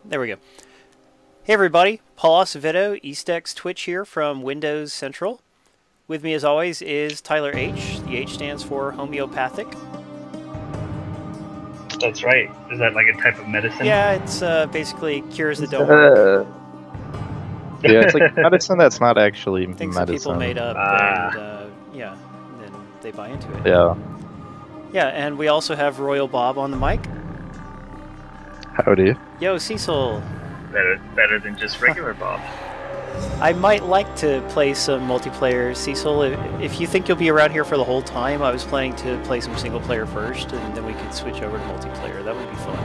There we go. Hey everybody, Paul Acevedo, EastX Twitch here from Windows Central. With me as always is Tyler H. The H stands for homeopathic. That's right. Is that like a type of medicine? Yeah, it's basically cures that don't work. Yeah, it's like medicine that's not actually Things medicine. that people made up, and yeah, and then they buy into it. Yeah. Yeah, and we also have Royal Bob on the mic. Howdy. Yo, Cecil. Better than just regular Bob. I might like to play some multiplayer, Cecil. If you think you'll be around here for the whole time, I was planning to play some single player first, and then we could switch over to multiplayer. That would be fun.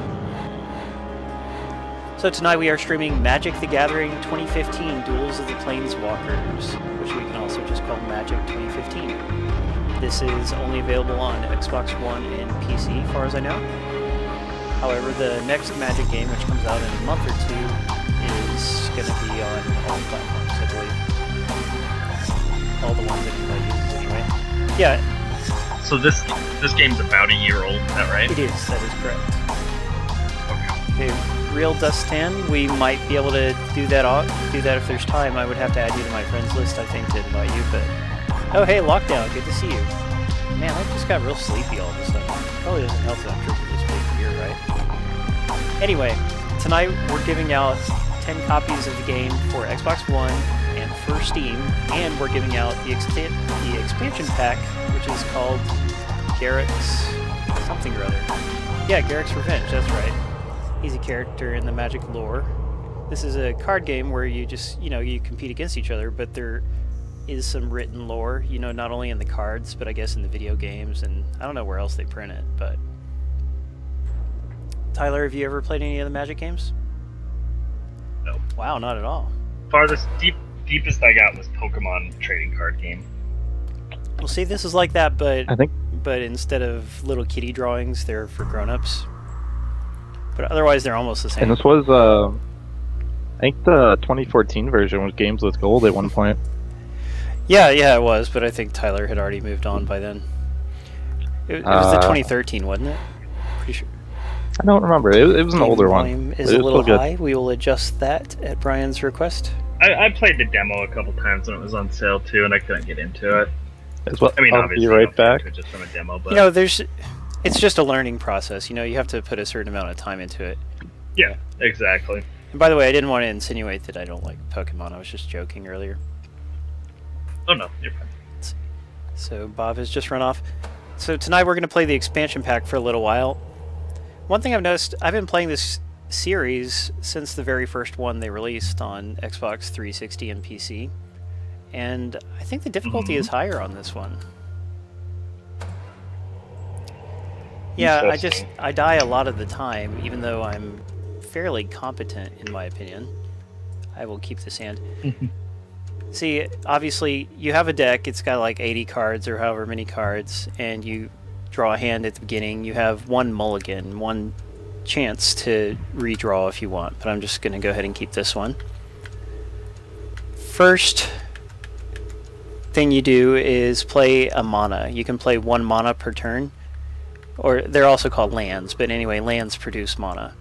So tonight we are streaming Magic the Gathering 2015 Duels of the Planeswalkers, which we can also just call Magic 2015. This is only available on Xbox One and PC, as far as I know. However, the next Magic game, which comes out in a month or two, is going to be on all platforms, I believe. All the ones that anybody uses anyway. Yeah. So this game's about a year old, is that right? It is, that is correct. Okay, Real Dustan, we might be able to do that if there's time. I would have to add you to my friends list, I think, to invite you, but... Oh, hey, Lockdown, good to see you. Man, I just got real sleepy all of a sudden. Probably doesn't help that I'm drinking this big beer, right? Anyway, tonight we're giving out 10 copies of the game for Xbox One and for Steam, and we're giving out the expansion pack, which is called Garrick's something or other. Yeah, Garrick's Revenge, that's right. He's a character in the Magic lore. This is a card game where you just, you compete against each other, but there is some written lore, not only in the cards, but I guess in the video games, and I don't know where else they print it, but... Tyler, have you ever played any of the Magic games? No. Wow, not at all. Deepest I got was Pokemon trading card game. Well, see, this is like that, but I think instead of little kitty drawings, they're for grown-ups. But otherwise, they're almost the same. And this was, I think the 2014 version was Games with Gold at one point. Yeah, it was, but I think Tyler had already moved on by then. It was the 2013, wasn't it? Pretty sure. I don't remember. It was an older one. Volume is a little high. We will adjust that at Brian's request. I played the demo a couple times when it was on sale too, and I couldn't get into it. I mean, I'll be right back. Just from a demo, but it's just a learning process. You have to put a certain amount of time into it. Yeah, exactly. And by the way, I didn't want to insinuate that I don't like Pokemon. I was just joking earlier. Oh no, you're fine. So Bob has just run off. So tonight we're going to play the expansion pack for a little while. One thing I've noticed, I've been playing this series since the very first one they released on Xbox 360 and PC, and I think the difficulty is higher on this one. Yeah, I die a lot of the time, even though I'm fairly competent in my opinion. I will keep this hand. See, obviously, you have a deck, it's got like 80 cards or however many cards, and you draw a hand at the beginning. You have one mulligan, one chance to redraw if you want, but I'm just going to go ahead and keep this one. First thing you do is play a mana. You can play 1 mana per turn, or they're also called lands, but anyway, lands produce mana.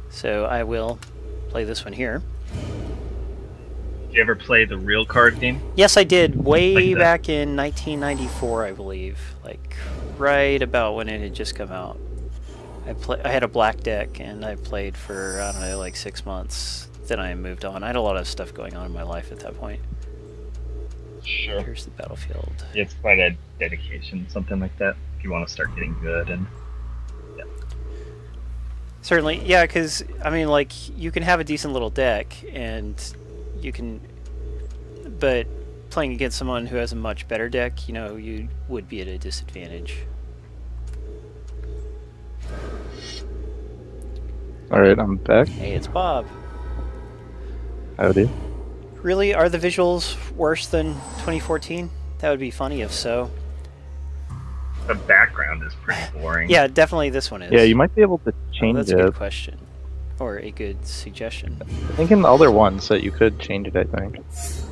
So I will play this one here. Did you ever play the real card game? Yes, I did, way back in 1994, I believe. Like, right about when it had just come out. I had a black deck, and I played for, I don't know, like 6 months. Then I moved on. I had a lot of stuff going on in my life at that point. Sure. Here's the battlefield. Yeah, it's quite a dedication, something like that, if you want to start getting good. And yeah. Certainly, yeah, because, I mean, like, you can have a decent little deck, and you can... But playing against someone who has a much better deck, you would be at a disadvantage. Alright, I'm back. Hey, it's Bob. Howdy. Really? Are the visuals worse than 2014? That would be funny if so. The background is pretty boring. Yeah, definitely this one is. Yeah, you might be able to change that's it. That's a good question. Or a good suggestion. I think in the other ones that you could change it, I think.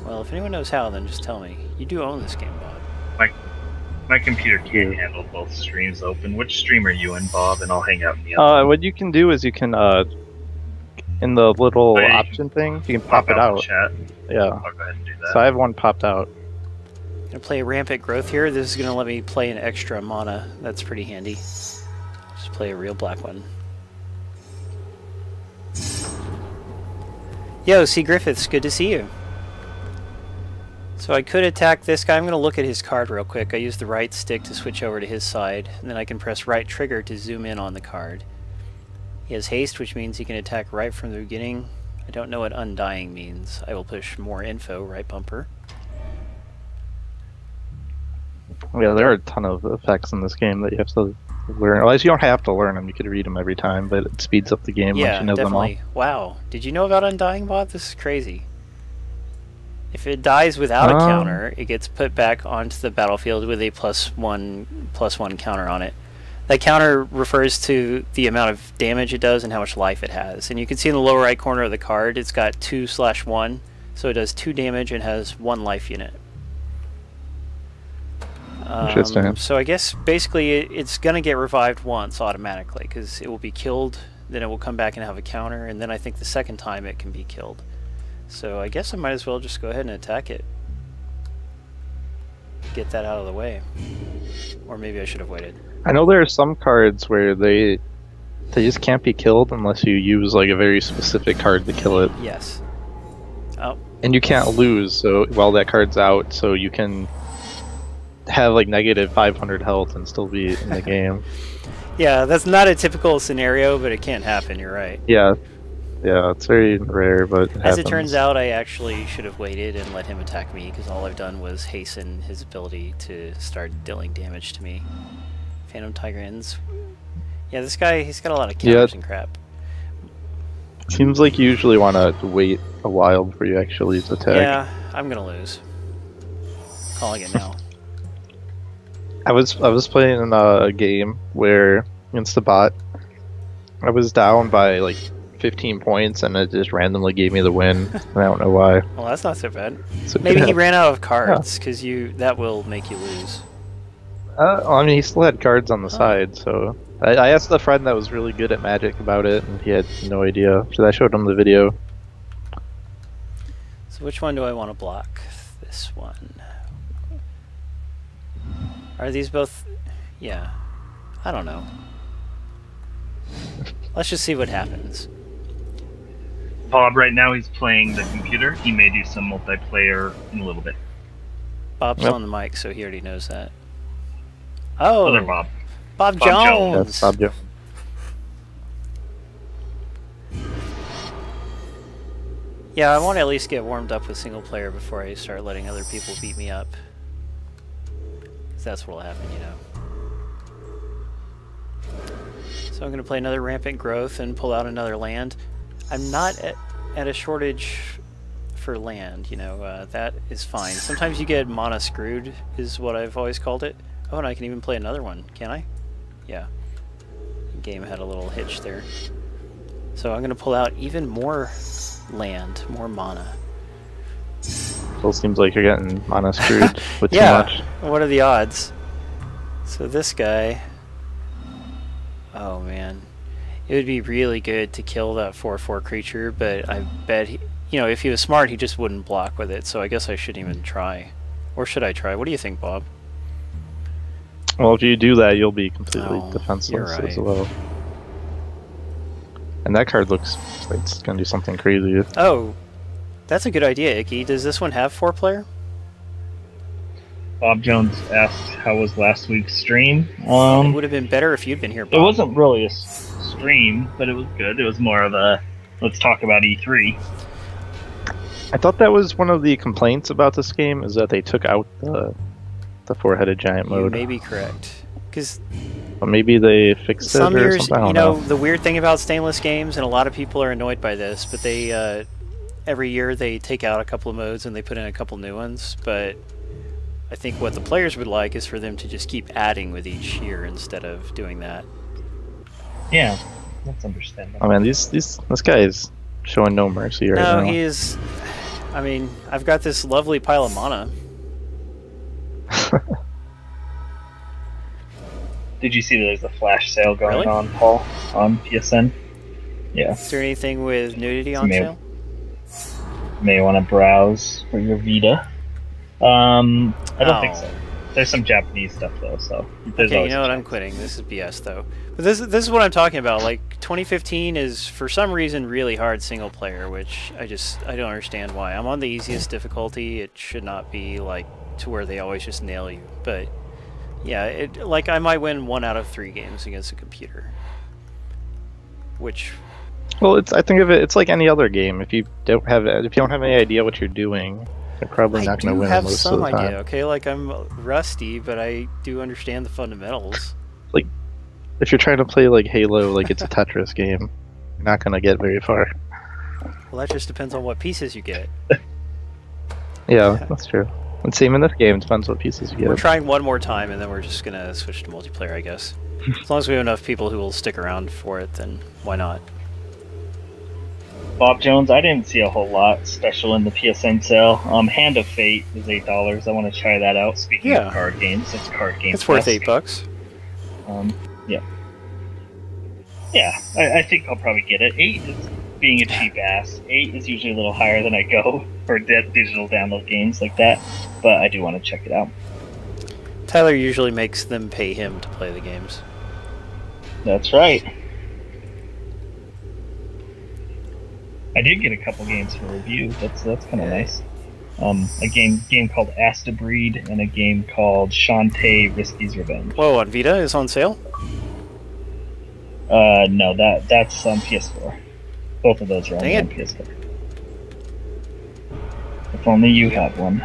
Well, if anyone knows how, then just tell me. You do own this game, Bob. My computer can't handle both streams open. Which stream are you in, Bob? And I'll hang out in the other. What you can do is you can In the little Oh, yeah, you option thing, you can pop it out. the chat. Yeah. I'll go ahead and do that. So I have one popped out. Gonna play Rampant Growth here. This is gonna let me play an extra mana. That's pretty handy. Just play a real black one. Yo, C. Griffiths, good to see you. So I could attack this guy. I'm going to look at his card real quick. I use the right stick to switch over to his side, and then I can press right trigger to zoom in on the card. He has haste, which means he can attack right from the beginning. I don't know what Undying means. I will push more info, right bumper. Yeah, there are a ton of effects in this game that you have to learn. At least you don't have to learn them. You could read them every time, but it speeds up the game once you know definitely. them all. Wow. Did you know about Undying, Bob? This is crazy. If it dies without a counter, it gets put back onto the battlefield with a +1/+1 counter on it. That counter refers to the amount of damage it does and how much life it has. And you can see in the lower right corner of the card, it's got 2/1, so it does 2 damage and has 1 life unit. Interesting. So I guess basically it's going to get revived once automatically, because it will be killed, then it will come back and have a counter, and then I think the second time it can be killed. So I guess I might as well just go ahead and attack it. Get that out of the way. Or maybe I should have waited. I know there are some cards where they just can't be killed unless you use like a very specific card to kill it. Yes. Oh. And you can't lose so while that card's out, so you can have like negative 500 health and still be in the game. Yeah, that's not a typical scenario, but it can happen, you're right. Yeah. Yeah, it's very rare, but As it turns out, I actually should have waited and let him attack me, because all I've done was hasten his ability to start dealing damage to me. Phantom Tiger ends. Yeah, this guy, he's got a lot of counters and crap. Seems like you usually want to wait a while before you actually attack. Yeah, I'm gonna lose. Calling it now. I was playing in a game where against the bot, I was down by like 15 points and it just randomly gave me the win. I don't know why. Well, that's not so bad. So Maybe he ran out of cards, because that will make you lose. I mean, he still had cards on the side, so I asked a friend that was really good at Magic about it, and he had no idea. So I showed him the video. So which one do I want to block? This one. Are these both? Yeah. I don't know. Let's just see what happens. Bob, right now he's playing the computer. He may do some multiplayer in a little bit. Bob's on the mic, so he already knows that. Oh, Other Bob. Bob Bob Jones. That's Bob Jones. Yeah, I want to at least get warmed up with single player before I start letting other people beat me up. 'Cause that's what'll happen, you know. So I'm going to play another Rampant Growth and pull out another land. I'm not at a shortage for land, you know, that is fine. Sometimes you get mana screwed, is what I've always called it. Oh, and I can even play another one, can I? Yeah. The game had a little hitch there. So I'm going to pull out even more land, more mana. Still seems like you're getting mana screwed with Yeah, too much. what are the odds? So this guy... Oh man. It would be really good to kill that 4/4 creature, but I bet he... You know, if he was smart, he just wouldn't block with it, so I guess I shouldn't even try. Or should I try? What do you think, Bob? Well, if you do that, you'll be completely Oh, defenseless you're right. as well. And that card looks like it's going to do something crazy. Oh, that's a good idea, Icky. Does this one have 4-player? Bob Jones asked how was last week's stream. It would have been better if you'd been here, Bob. It wasn't really a stream, but it was good. It was more of a let's talk about E3. I thought that was one of the complaints about this game, is that they took out the four-headed giant You mode. may be correct. Because But maybe they fixed some it or years, something. I don't you know, know. the weird thing about stainless games, and a lot of people are annoyed by this, but they every year they take out a couple of modes and they put in a couple new ones. But I think what the players would like is for them to just keep adding with each year instead of doing that. Yeah, that's understandable. Oh man, this guy is showing no mercy right now. No, he is. I mean, I've got this lovely pile of mana. Did you see there's a flash sale going Really? on, Paul, on PSN? Yeah. Is there anything with nudity on May- sale? May want to browse for your Vita. I don't think Oh. so. There's some Japanese stuff though, so there's Okay, you always know a what? I'm chance. quitting. This is BS though. But this is what I'm talking about. Like 2015 is for some reason really hard single player, which I don't understand why. I'm on the easiest difficulty. It should not be like to where they always just nail you. But yeah, like I might win 1 out of 3 games against a computer. Which Well, I think of it. It's like any other game. If you don't have any idea what you're doing, you're probably not going to win have most some of the time. idea. Okay, like I'm rusty, but I do understand the fundamentals. If you're trying to play like Halo, like it's a Tetris game, you're not going to get very far. Well, that just depends on what pieces you get. Yeah, that's true. And same in this game. It depends what pieces you get. We're trying one more time, and then we're just gonna switch to multiplayer, I guess. As long as we have enough people who will stick around for it, then why not? Bob Jones, I didn't see a whole lot special in the PSN sale. Hand of Fate is $8. I want to try that out. Speaking Yeah. of card games, it's card games. It's worth $8. Yeah. Yeah, I think I'll probably get it. 8 is being a cheap ass. 8 is usually a little higher than I go for digital download games like that, but I do want to check it out. Tyler usually makes them pay him to play the games. That's right. I did get a couple games for review. That's kind of nice. A game called Astabreed and a game called Shantae Risky's Revenge. Whoa, on Vita is on sale? No, that's on PS4. Both of those are only Dang on it. PS4. If only you had one.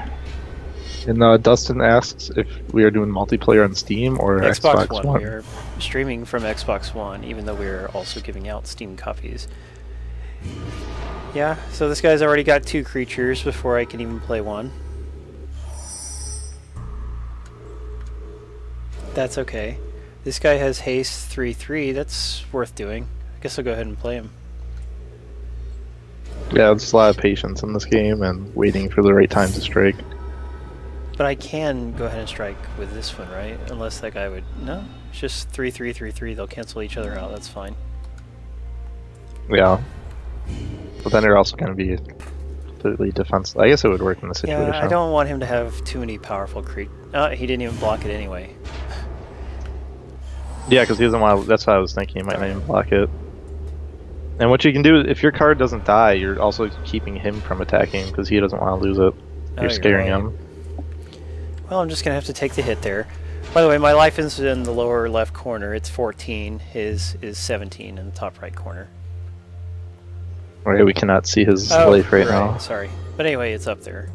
And Dustin asks if we are doing multiplayer on Steam or Xbox Xbox One. One. We are streaming from Xbox One, even though we're also giving out Steam copies. Yeah, so this guy's already got 2 creatures before I can even play one. That's okay. This guy has haste 3/3. That's worth doing. I guess I'll go ahead and play him. Yeah, there's a lot of patience in this game and waiting for the right time to strike. But I can go ahead and strike with this one, right? Unless that guy would... No, it's just 3/3, 3/3. They'll cancel each other out. That's fine. Yeah. But then they're also going to be completely defenseless. I guess it would work in the situation. Yeah, I don't want him to have too many powerful creatures. He didn't even block it anyway. Yeah, because he doesn't want to. That's what I was thinking. He might not even block it. And what you can do, if your card doesn't die, you're also keeping him from attacking because he doesn't want to lose it. You're scaring right. him. Well, I'm just going to have to take the hit there. By the way, my life is in the lower left corner. It's 14. His is 17 in the top right corner. Right, we cannot see his life right now. Sorry. But anyway, it's up there.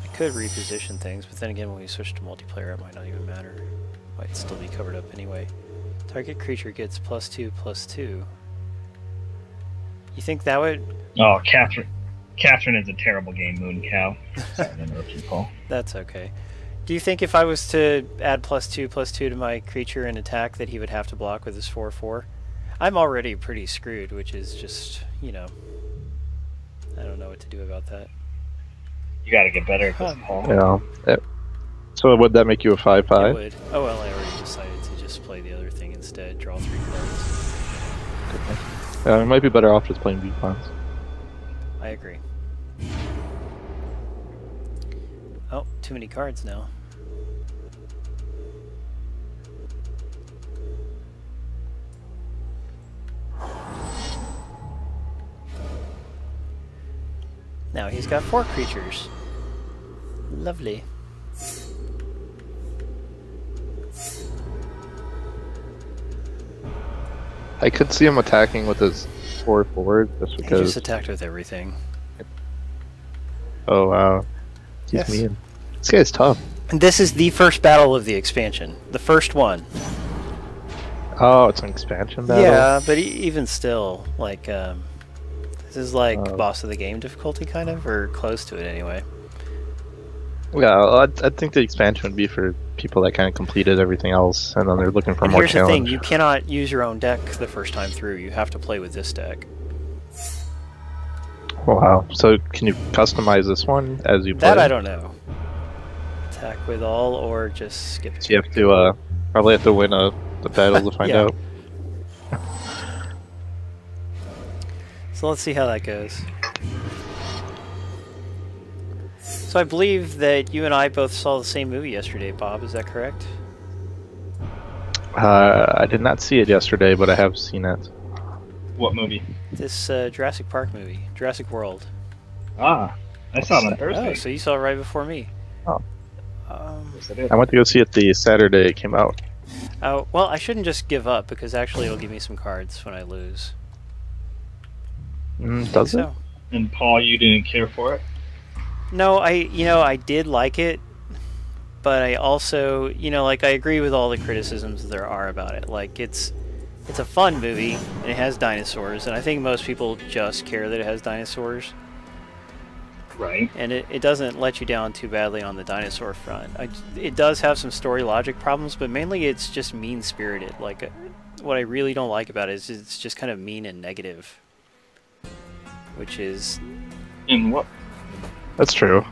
I could reposition things, but then again, when we switch to multiplayer, it might not even matter. Might still be covered up anyway. Target creature gets +2/+2. You think that would... Oh, Catherine is a terrible game, Moon Cow. Sorry to interrupt you, Paul. That's okay. Do you think if I was to add +2/+2 to my creature and attack that he would have to block with his 4/4? I'm already pretty screwed, which is just, you know... I don't know what to do about that. You gotta get better at this, Paul. Yeah. So would that make you a 5/5? It would. Oh well, I already decided to just play the other thing instead. Draw 3 cards. Yeah, it might be better off just playing B-Pawns. I agree. Oh, too many cards now. Now he's got 4 creatures. Lovely. I could see him attacking with his 4/4 just He because. just attacked with everything. Oh wow, he's Yes. mean. This guy's tough. And this is the first battle of the expansion. The first one. Oh, it's an expansion battle. Yeah, but even still, like, this is like boss of the game difficulty, kind of, or close to it anyway. Yeah, I think the expansion would be for people that kind of completed everything else, and then they're looking for And more here's the challenge. thing, you cannot use your own deck the first time through. You have to play with this deck. Wow. So can you customize this one as you play? That I don't know. Attack with all, or just skip it. So you have to probably have to win the battle to find Yeah. out. So let's see how that goes. So I believe that you and I both saw the same movie yesterday, Bob. Is that correct? I did not see it yesterday, but I have seen it. What movie? This Jurassic Park movie, Jurassic World. Ah, I saw it on Thursday. Oh, so you saw it right before me. Oh. Yes, I did. I went to go see it the Saturday it came out. Oh, well, I shouldn't just give up, because actually it'll give me some cards when I lose. Does it? So. And Paul, you didn't care for it? No, I did like it, but I also, like, I agree with all the criticisms there are about it. Like, it's a fun movie, and it has dinosaurs, and I think most people just care that it has dinosaurs. Right. And it doesn't let you down too badly on the dinosaur front. It does have some story logic problems, but mainly it's just mean-spirited. Like, what I really don't like about it is it's just kind of mean and negative. Which is... In what? That's true.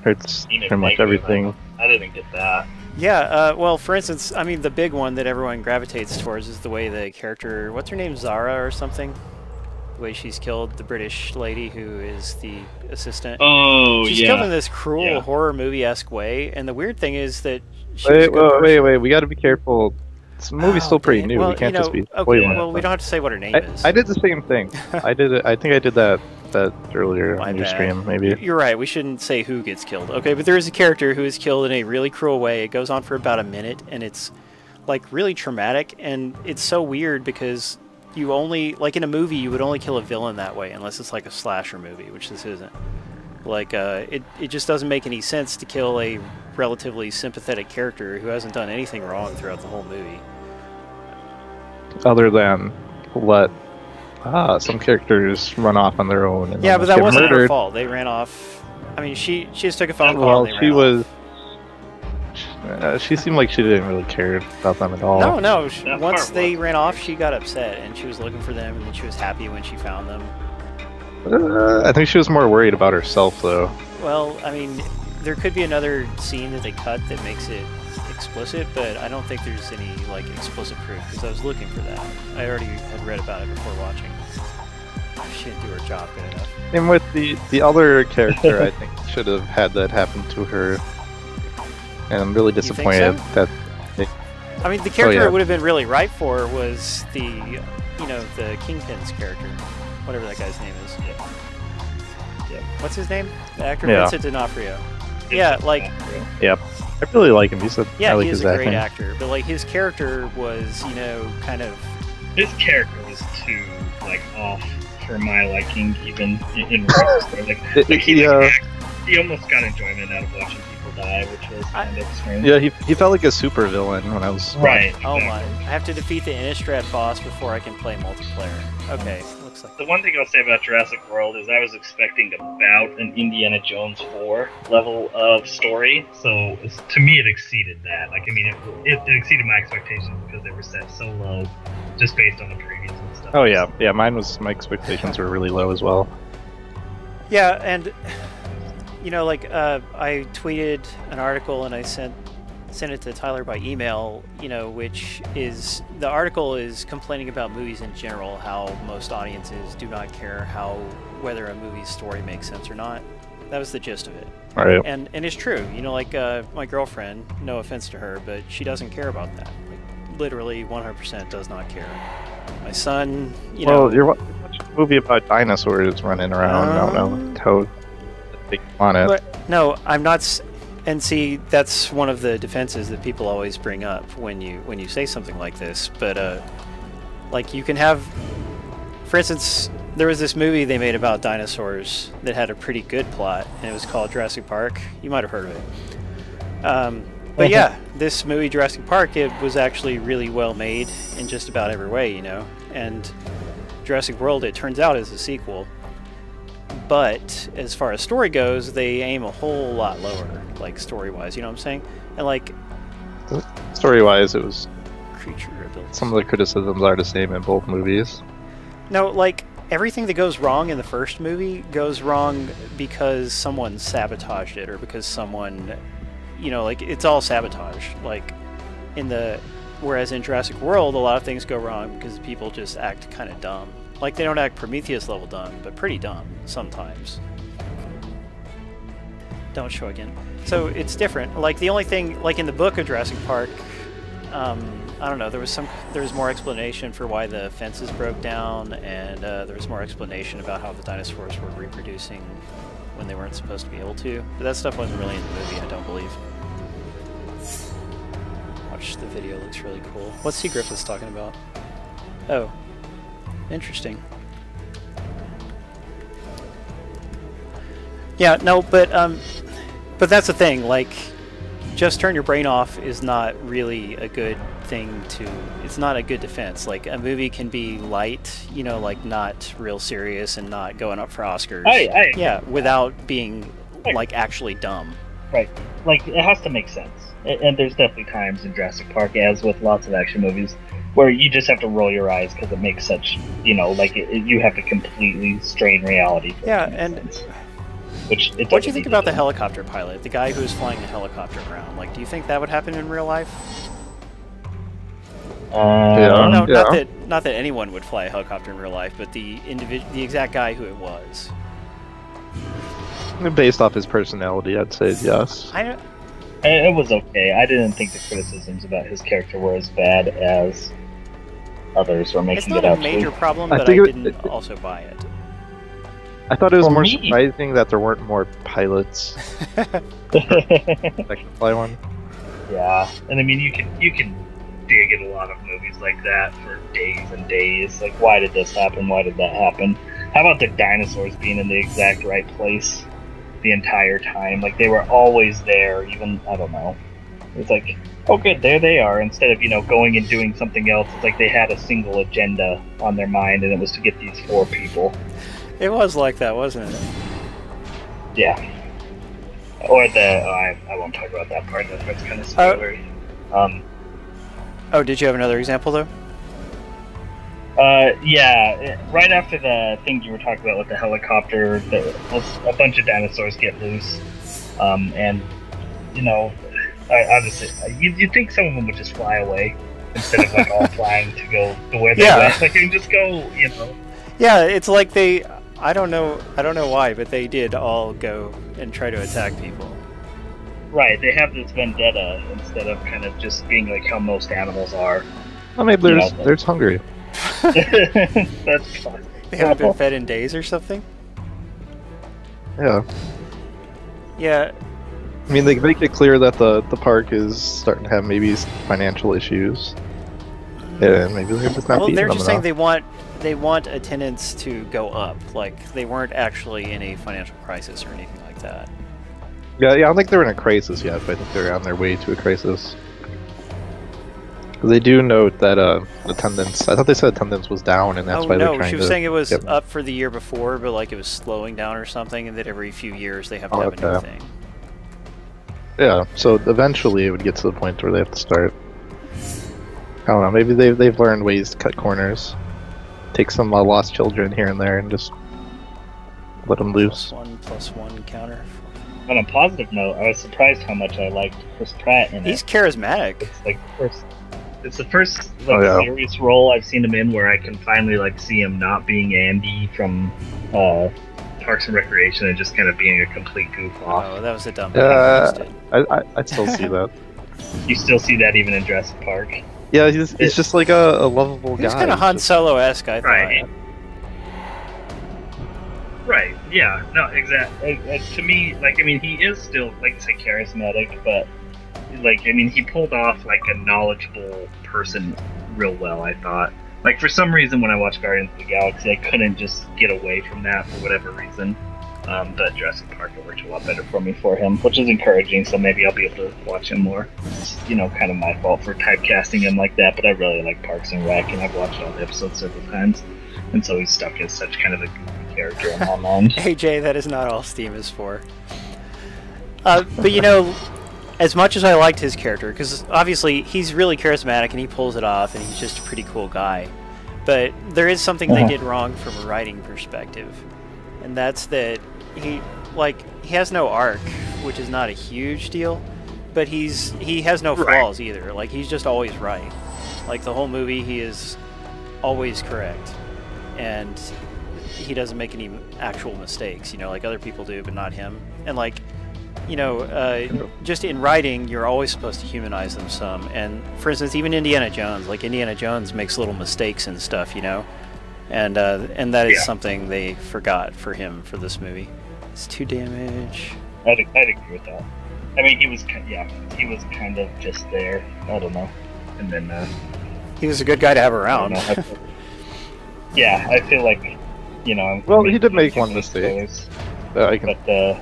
It's pretty much everything. I didn't get that. Yeah, well, for instance, I mean, the big one that everyone gravitates towards is the way the character... What's her name? Zara or something? The way she's killed the British lady who is the assistant. Oh, she's yeah. killed in this cruel horror movie-esque way, and the weird thing is that she wait, we gotta be careful. This movie's still pretty new. Well, we can't just be... Okay, well, we don't have to say what her name is. I did the same thing. I think I did that earlier on your stream, maybe. You're right, we shouldn't say who gets killed. Okay, but there is a character who is killed in a really cruel way. It goes on for about a minute, and it's, like, really traumatic, and it's so weird because... You only, like in a movie, you would only kill a villain that way, unless it's like a slasher movie, which this isn't. Like, it just doesn't make any sense to kill a relatively sympathetic character who hasn't done anything wrong throughout the whole movie. Other than let some characters run off on their own. And yeah, but that wasn't murdered. her fault. They ran off. I mean, she just took a phone call. Well, and they ran off. She seemed like she didn't really care about them at all. No. Once they ran off, she got upset, and she was looking for them, and then she was happy when she found them. I think she was more worried about herself, though. Well, I mean, there could be another scene that they cut that makes it explicit, but I don't think there's any, like, explicit proof, because I was looking for that. I already had read about it before watching. She didn't do her job good enough. And with the other character, I think should have had that happen to her. And I'm really disappointed that... I mean, the character it would have been really right for was the, the Kingpin's character. Whatever that guy's name is. Yeah. What's his name? The actor? Yeah. Vincent D'Onofrio. Yeah, like... Yep. I really like him. I like he is his a great acting. actor. But, like, his character was, kind of... His character was too, like, off for my liking, even in real he almost got enjoyment out of watching people die, which was kind of strange. Yeah, he felt like a super villain when I was... Right. Oh my. I have to defeat the Innistrad boss before I can play multiplayer. Okay, looks like... The one thing I'll say about Jurassic World is I was expecting about an Indiana Jones 4 level of story, so to me it exceeded that. Like, I mean, it exceeded my expectations because they were set so low, just based on the previews and stuff. Oh yeah, my expectations were really low as well. Yeah, and... I tweeted an article and I sent it to Tyler by email, which is, the article is complaining about movies in general, how most audiences do not care whether a movie's story makes sense or not. That was the gist of it. Right. And it's true, my girlfriend, no offense to her, but she doesn't care about that. Like, literally 100% does not care. My son, Well, you're watching a movie about dinosaurs running around, I don't know, toad. On it. But, no, I'm not. And see, that's one of the defenses that people always bring up when you say something like this. But like, you can have, for instance, there was this movie they made about dinosaurs that had a pretty good plot, and it was called Jurassic Park. You might have heard of it. But yeah, this movie Jurassic Park, it was actually really well made in just about every way, And Jurassic World, it turns out, is a sequel. But as far as story goes, they aim a whole lot lower, like, story-wise, you know what I'm saying? And, like... Story-wise, it was... Creature abilities. Some of the criticisms are the same in both movies. No, like, everything that goes wrong in the first movie goes wrong because someone sabotaged it, or because someone... like, it's all sabotage. Like, in the... whereas in Jurassic World, a lot of things go wrong because people just act kind of dumb. Like, they don't act Prometheus level dumb, but pretty dumb sometimes. Don't show again. So it's different. Like, the only thing, like in the book of Jurassic Park, I don't know, there was more explanation for why the fences broke down, and there was more explanation about how the dinosaurs were reproducing when they weren't supposed to be able to. But that stuff wasn't really in the movie, I don't believe. Watch the video, looks really cool. What's T. Griffiths talking about? Oh, interesting. Yeah, no, but that's the thing, like, just turn your brain off is not really a good thing to... It's not a good defense. Like, a movie can be light, you know, like, not real serious and not going up for Oscars. Yeah, without being, like, actually dumb. Right. Like, it has to make sense. And there's definitely times in Jurassic Park, as with lots of action movies, where you just have to roll your eyes because it makes such, you know, like, you have to completely strain reality. Yeah, and... sense. What do you think about the helicopter pilot, the guy who was flying the helicopter around? Like, do you think that would happen in real life? No, yeah. Not that anyone would fly a helicopter in real life, but the exact guy who it was. Based off his personality, I'd say yes. It was okay. I didn't think the criticisms about his character were as bad as others were making it out to be. It's not a major problem, but I didn't also buy it. I thought it was more surprising that there weren't more pilots that could fly one. Yeah, and I mean, you can dig at a lot of movies like that for days and days. Like, why did this happen? Why did that happen? How about the dinosaurs being in the exact right place the entire time? Like, they were always there, even, I don't know. It's like, oh good, there they are. Instead of, you know, going and doing something else, it's like they had a single agenda on their mind, and it was to get these 4 people. It was like that, wasn't it? Yeah. Or I won't talk about that part. That part's kind of spoilery. Oh, did you have another example though? Yeah. Right after the thing you were talking about with the helicopter, a bunch of dinosaurs get loose, and you know, obviously, you'd think some of them would just fly away instead of like all flying to go to where they went. Like, they can just go, you know. Yeah, it's like they. I don't know why, but they did all go and try to attack people. Right, they have this vendetta instead of kind of just being like how most animals are. Well, maybe they're hungry. That's fun. They haven't been fed in days or something? Yeah. Yeah. I mean, they make it clear that the park is starting to have maybe financial issues. Yeah, maybe they're just not feeding they're them just saying enough. they want attendance to go up. Like, they weren't actually in a financial crisis or anything like that. Yeah, I don't think they're in a crisis yet, but I think they're on their way to a crisis. They do note that attendance. I thought they said attendance was down, and that's why they're trying to. She was saying it was up for the year before, but like it was slowing down or something, and that every few years they have to have a new thing. Yeah, so eventually it would get to the point where they have to start. I don't know. Maybe they've learned ways to cut corners, take some lost children here and there, and just let them loose. +1 counter. On a positive note, I was surprised how much I liked Chris Pratt in it. He's charismatic. It's the first serious role I've seen him in where I can finally like see him not being Andy from Parks and Recreation and just kind of being a complete goof off. Oh, that was a dumb thing. I still see that. You still see that even in Jurassic Park? Yeah, he's just like a lovable guy. He's kind of Han Solo-esque, I thought. Right. Right, yeah, no, exactly. To me, like, I mean, he is still, like, say, charismatic, but, like, I mean, he pulled off, like, a knowledgeable person real well, I thought. Like, for some reason, when I watched Guardians of the Galaxy, I couldn't just get away from that for whatever reason. But Jurassic Park, it worked a lot better for me for him, which is encouraging, so maybe I'll be able to watch him more. It's, you know, kind of my fault for typecasting him like that, but I really like Parks and Rec, and I've watched all the episodes several times. And so he's stuck as such kind of a goofy character in my mind. Hey Jay, that is not all Steam is for. But you know, as much as I liked his character, because obviously he's really charismatic and he pulls it off and he's just a pretty cool guy, but there is something they did wrong from a writing perspective. And that's that he has no arc, which is not a huge deal, but he has no flaws either. Like, he's just always right. Like the whole movie, he is always correct, and he doesn't make any actual mistakes. You know, like other people do, but not him. And like, you know, just in writing, you're always supposed to humanize them some. And for instance, even Indiana Jones, like Indiana Jones makes little mistakes and stuff, you know, and that is something they forgot for him for this movie. It's 2 damage. I'd agree with that. I mean, he was kind of just there. I don't know. And then he was a good guy to have around. I feel like, you know. Well, he did make one mistake. But the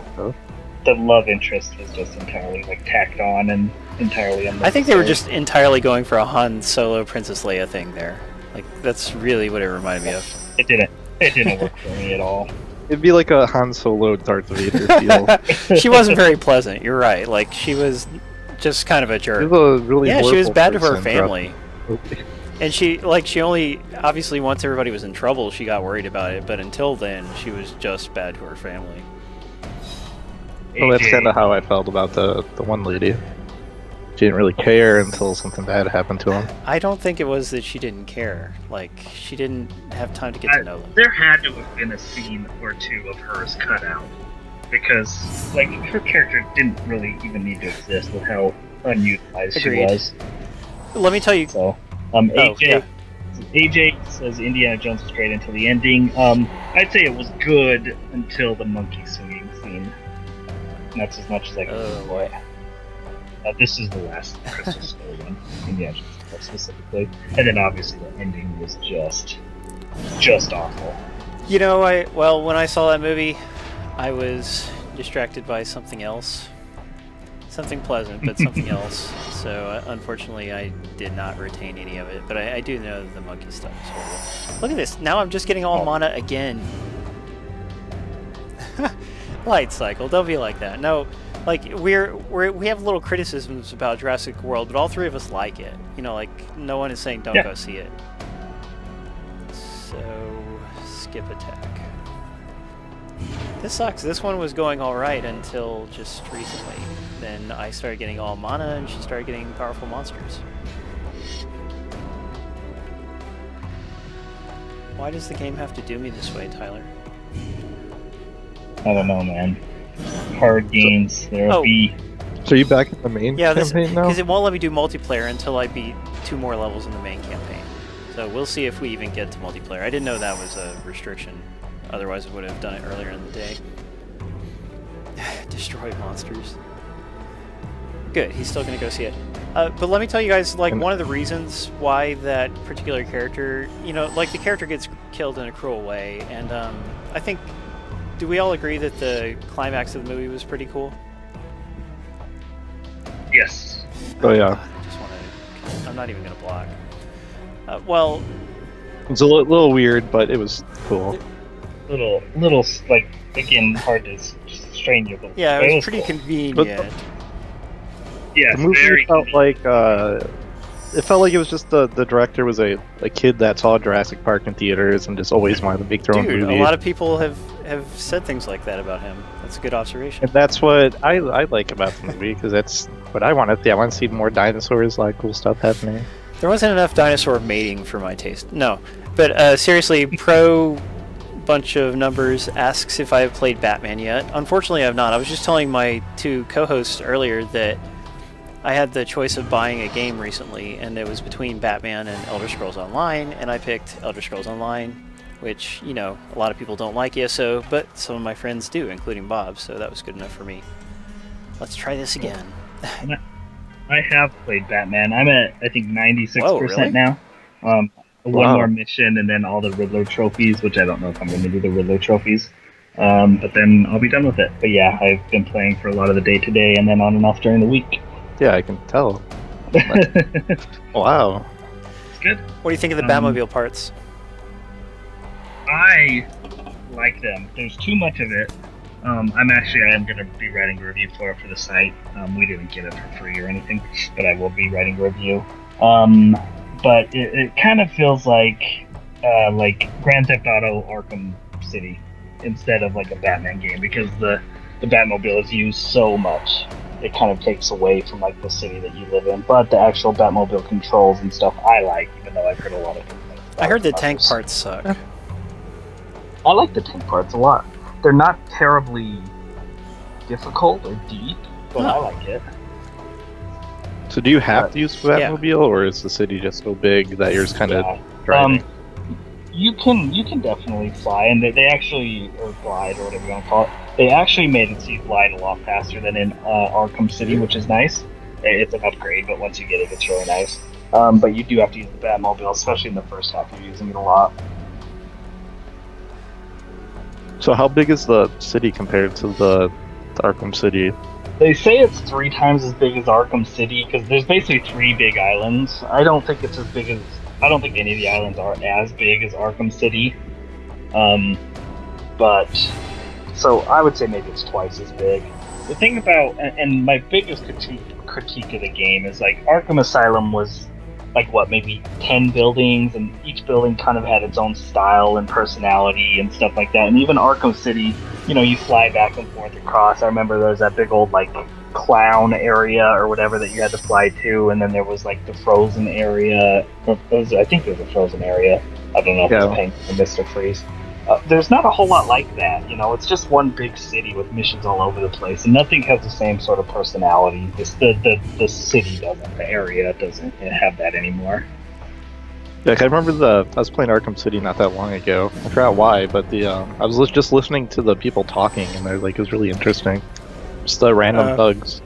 love interest was just entirely like tacked on and entirely unnecessary. I think they were just entirely going for a Han Solo Princess Leia thing there. Like that's really what it reminded me of. It didn't work for me at all. It'd be like a Han Solo Darth Vader feel. She wasn't very pleasant. You're right. Like she was just kind of a jerk. She was a really she was bad to her person, family. And she only, obviously once everybody was in trouble, she got worried about it, but until then, she was just bad to her family. Well, that's kind of how I felt about the one lady. She didn't really care until something bad happened to him. I don't think it was that she didn't care. Like, she didn't have time to get to know them. There had to have been a scene or two of hers cut out. Because, like, her character didn't really even need to exist with how unutilized she was. Let me tell you... So, AJ says Indiana Jones was great until the ending. I'd say it was good until the monkey swinging scene. And that's as much as I can do for it. This is the last Crystal Skull one, Indiana Jones specifically. And then obviously the ending was just awful. You know, when I saw that movie, I was distracted by something else. Something pleasant, but something else. So, unfortunately, I did not retain any of it. But I do know that the monkey stuff is horrible. Look at this. Now I'm just getting all mana again. Light cycle. Don't be like that. No, like, we have little criticisms about Jurassic World, but all three of us like it. You know, like, no one is saying don't go see it. So, skip attack. This sucks. This one was going alright until just recently. Then I started getting all mana and she started getting powerful monsters. Why does the game have to do me this way, Tyler? I don't know, man. Hard games, there'll be... So you back in the main campaign now? Because it won't let me do multiplayer until I beat 2 more levels in the main campaign. So we'll see if we even get to multiplayer. I didn't know that was a restriction. Otherwise, I would have done it earlier in the day. Destroy monsters. Good, he's still going to go see it. But let me tell you guys, like, one of the reasons why that particular character, you know, like, the character gets killed in a cruel way, and I think, do we all agree that the climax of the movie was pretty cool? Yes. Oh, yeah. I just want to... I'm not even going to block. Well... It was a little weird, but it was cool. Little, like, again, hard to strain you. But yeah, it was pretty cool. Convenient. Yeah, the movie felt like it felt like it was just the director was a kid that saw Jurassic Park in theaters and just always wanted to make their own movie. A lot of people have said things like that about him. That's a good observation. And that's what I like about the movie, because that's what I wanted. I want to see more dinosaurs, like cool stuff happening. There wasn't enough dinosaur mating for my taste. No, but seriously, Pro bunch of numbers asks if I have played Batman yet. Unfortunately, I have not. I was just telling my 2 co-hosts earlier that I had the choice of buying a game recently, and it was between Batman and Elder Scrolls Online, and I picked Elder Scrolls Online, which, you know, a lot of people don't like ESO, but some of my friends do, including Bob, so that was good enough for me. Let's try this again. I have played Batman. I'm at, I think, 96% really? now. One more mission, and then all the Riddler trophies, which I don't know if I'm going to do the Riddler trophies. But then I'll be done with it. But yeah, I've been playing for a lot of the day-to-day, and then on and off during the week. Yeah, I can tell. Wow. It's good. What do you think of the Batmobile parts? I like them. There's too much of it. I am going to be writing a review for the site. We didn't get it for free or anything, but I will be writing a review. But it kind of feels like Grand Theft Auto Arkham City instead of like a Batman game, because the the Batmobile is used so much. It kind of takes away from like the city that you live in. But the actual Batmobile controls and stuff I like, even though I've heard a lot of complaints about I heard the others. tank parts suck. I like the tank parts a lot. They're not terribly difficult or deep, but I like it. So do you have to use the Batmobile, or is the city just so big that you're just kind of driving? You can definitely fly, and they actually, or glide, or whatever you want to call it. They actually made it so you glide a lot faster than in Arkham City, which is nice. It's an upgrade, but once you get it, it's really nice. But you do have to use the Batmobile, especially in the first half. You're using it a lot. So how big is the city compared to the Arkham City? They say it's 3 times as big as Arkham City because there's basically 3 big islands. I don't think it's as big as. I don't think any of the islands are as big as Arkham City. But so I would say maybe it's twice as big. The thing about and my biggest critique of the game is like Arkham Asylum was like what, maybe 10 buildings, and each building kind of had its own style and personality and stuff like that. And even Arkham City, you know, you fly back and forth across. I remember there was that big old like clown area or whatever that you had to fly to, and then there was like the frozen area. I think there was a frozen area. I don't know if it was Pink or Mr. Freeze. There's not a whole lot like that, you know. It's just one big city with missions all over the place, and nothing has the same sort of personality. The city doesn't, the area doesn't have that anymore. Yeah, I remember I was playing Arkham City not that long ago. I forgot why, but I was just listening to the people talking, and they're like, it was really interesting. Just the random thugs.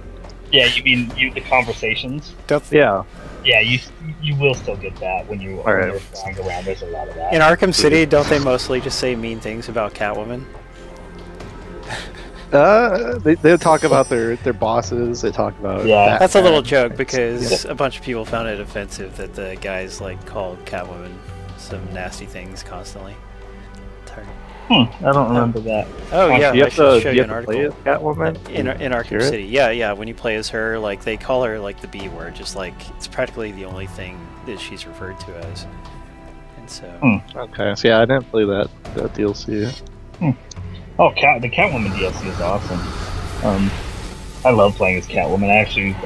Yeah, you mean the conversations? Yeah. Yeah, you will still get that when you're flying around. There's a lot of that. In Arkham City, don't they mostly just say mean things about Catwoman? They talk about their bosses. They talk about That's a little joke because a bunch of people found it offensive that the guys like called Catwoman some nasty things constantly. I don't remember that. Oh yeah, I should show you an article. Play as Catwoman in Arkham City. Yeah. When you play as her, like they call her like the B word, just like it's practically the only thing that she's referred to as. And so. Okay, so yeah, I didn't play that DLC. Oh, the Catwoman DLC is awesome. I love playing as Catwoman.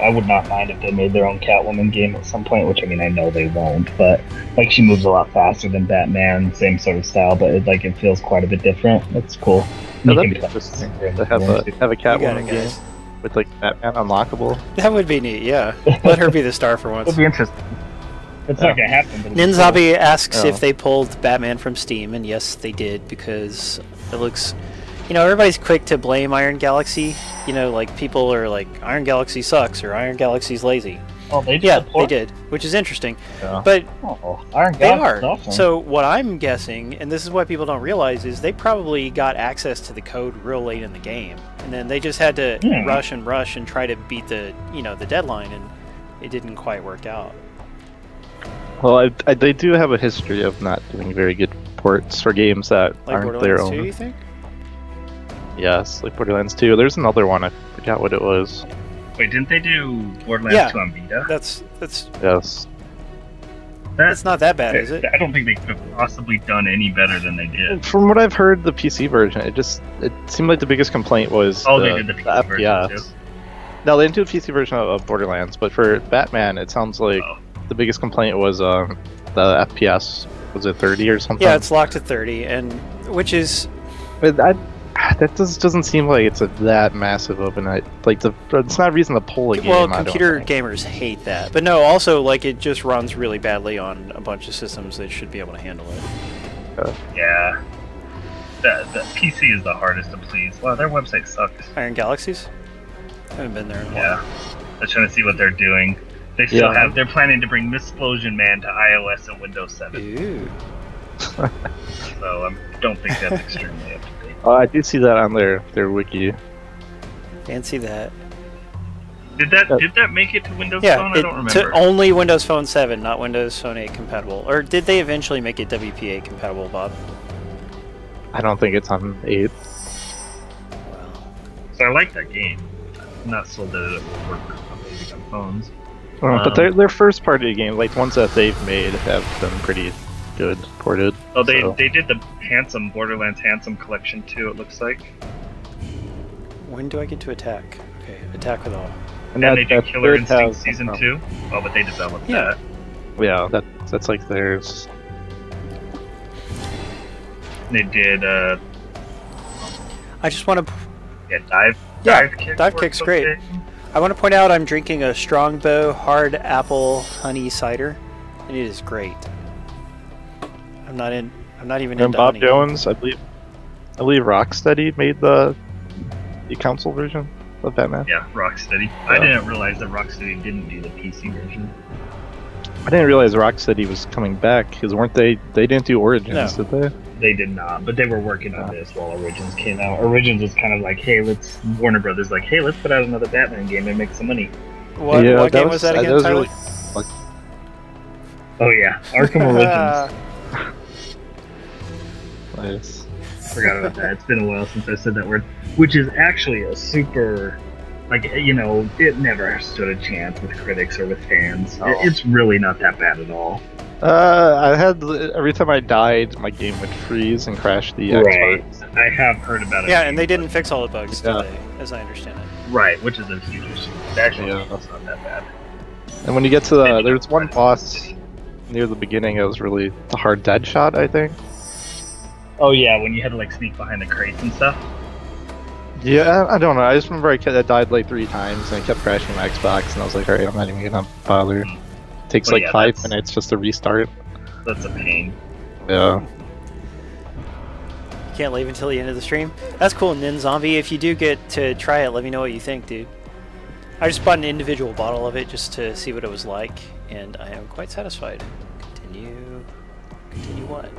I would not mind if they made their own Catwoman game at some point, which I mean I know they won't, but like she moves a lot faster than Batman, same sort of style, but it feels quite a bit different. It's cool. No, that'd be interesting to have a Catwoman game with like Batman unlockable. That would be neat, yeah. Let her be the star for once. It'd be interesting. It's not gonna happen. But Ninzabi asks if they pulled Batman from Steam, and yes, they did, because it looks. You know, everybody's quick to blame Iron Galaxy. You know, like people are like, Iron Galaxy sucks or Iron Galaxy's lazy. Oh, they did. Yeah, they did, which is interesting. Yeah. But Iron they are. Awesome. So what I'm guessing, and this is what people don't realize, is they probably got access to the code real late in the game, and then they just had to rush and try to beat the the deadline, and it didn't quite work out. Well, they do have a history of not doing very good ports for games that aren't their own. 2, you think? Yes, like Borderlands 2. There's another one, I forgot what it was. Wait, didn't they do Borderlands 2 on Vita? That's yes. That's not that bad, is it? I don't think they could have possibly done any better than they did. From what I've heard, the PC version, it seemed like the biggest complaint was they did the PC version too. No, they didn't do a PC version of Borderlands, but for Batman, it sounds like the biggest complaint was the FPS. Was it 30 or something? Yeah, it's locked at 30, and which is. But that doesn't seem like it's that massive of an it's not a reason to pull a game. Well, computer gamers hate that, but no, also like it just runs really badly on a bunch of systems that should be able to handle it. Yeah, the PC is the hardest to please. Wow, their website sucks. Iron Galaxies? I haven't been there in a while. Yeah, I'm trying to see what they're doing. They still they're planning to bring Missplosion Man to iOS and Windows 7. Ooh. So I don't think that's extremely up to date. Oh, I do see that on their wiki. Fancy that. Did that make it to Windows Phone? I don't remember. To only Windows Phone 7, not Windows Phone 8 compatible. Or did they eventually make it WPA compatible, Bob? I don't think it's on 8. Well. So I like that game. I'm not sold that it will work on phones. But their first party games, like ones that they've made, have been pretty good ported. Oh, they did the Borderlands Handsome collection too. It looks like. when do I get to attack? Okay, attack with all. And they did Killer third Instinct has- Season 2. Oh, but they developed Yeah. that. Yeah, that's like theirs. They did, I just want to. Dive Yeah, Kick. Dive works Kick's great. okay. I want to point out I'm drinking a Strongbow hard apple honey cider, and it is great. I'm not even And into Bob honey. Jones, I believe Rocksteady made the console version of Batman. Yeah, Rocksteady. I didn't realize that Rocksteady didn't do the PC version. I didn't realize Rocksteady was coming back because weren't they? They didn't do Origins, No. did they? They did not, but they were working on this while Origins came out. Origins was kind of like, hey, Warner Brothers like, hey, let's put out another Batman game and make some money. What game was that again, Tyler? Oh yeah, Arkham Origins. Nice. Forgot about that. It's been a while since I said that word. Which is actually a super, like, you know, it never stood a chance with critics or with fans. Oh. It's really not that bad at all. I had every time I died, my game would freeze and crash the Right. Xbox. I have heard about it. Yeah, and they didn't fix all the bugs, Yeah. did they? As I understand it. Right, which is a huge issue. Actually, Yeah. it's not that bad. And when you get to the, there's one boss near the beginning that was really the hard dead shot, I think. Oh yeah, when you had to like sneak behind the crates and stuff. Yeah, I don't know. I just remember I died like 3 times and I kept crashing my Xbox, and I was like, alright, I'm not even gonna bother. Takes Well, like yeah, 5 that's- minutes just to restart. That's a pain. Yeah. You can't leave until the end of the stream. That's cool, Nin Zombie. If you do get to try it, let me know what you think, dude. I just bought an individual bottle of it just to see what it was like, and I am quite satisfied. Continue. Continue what?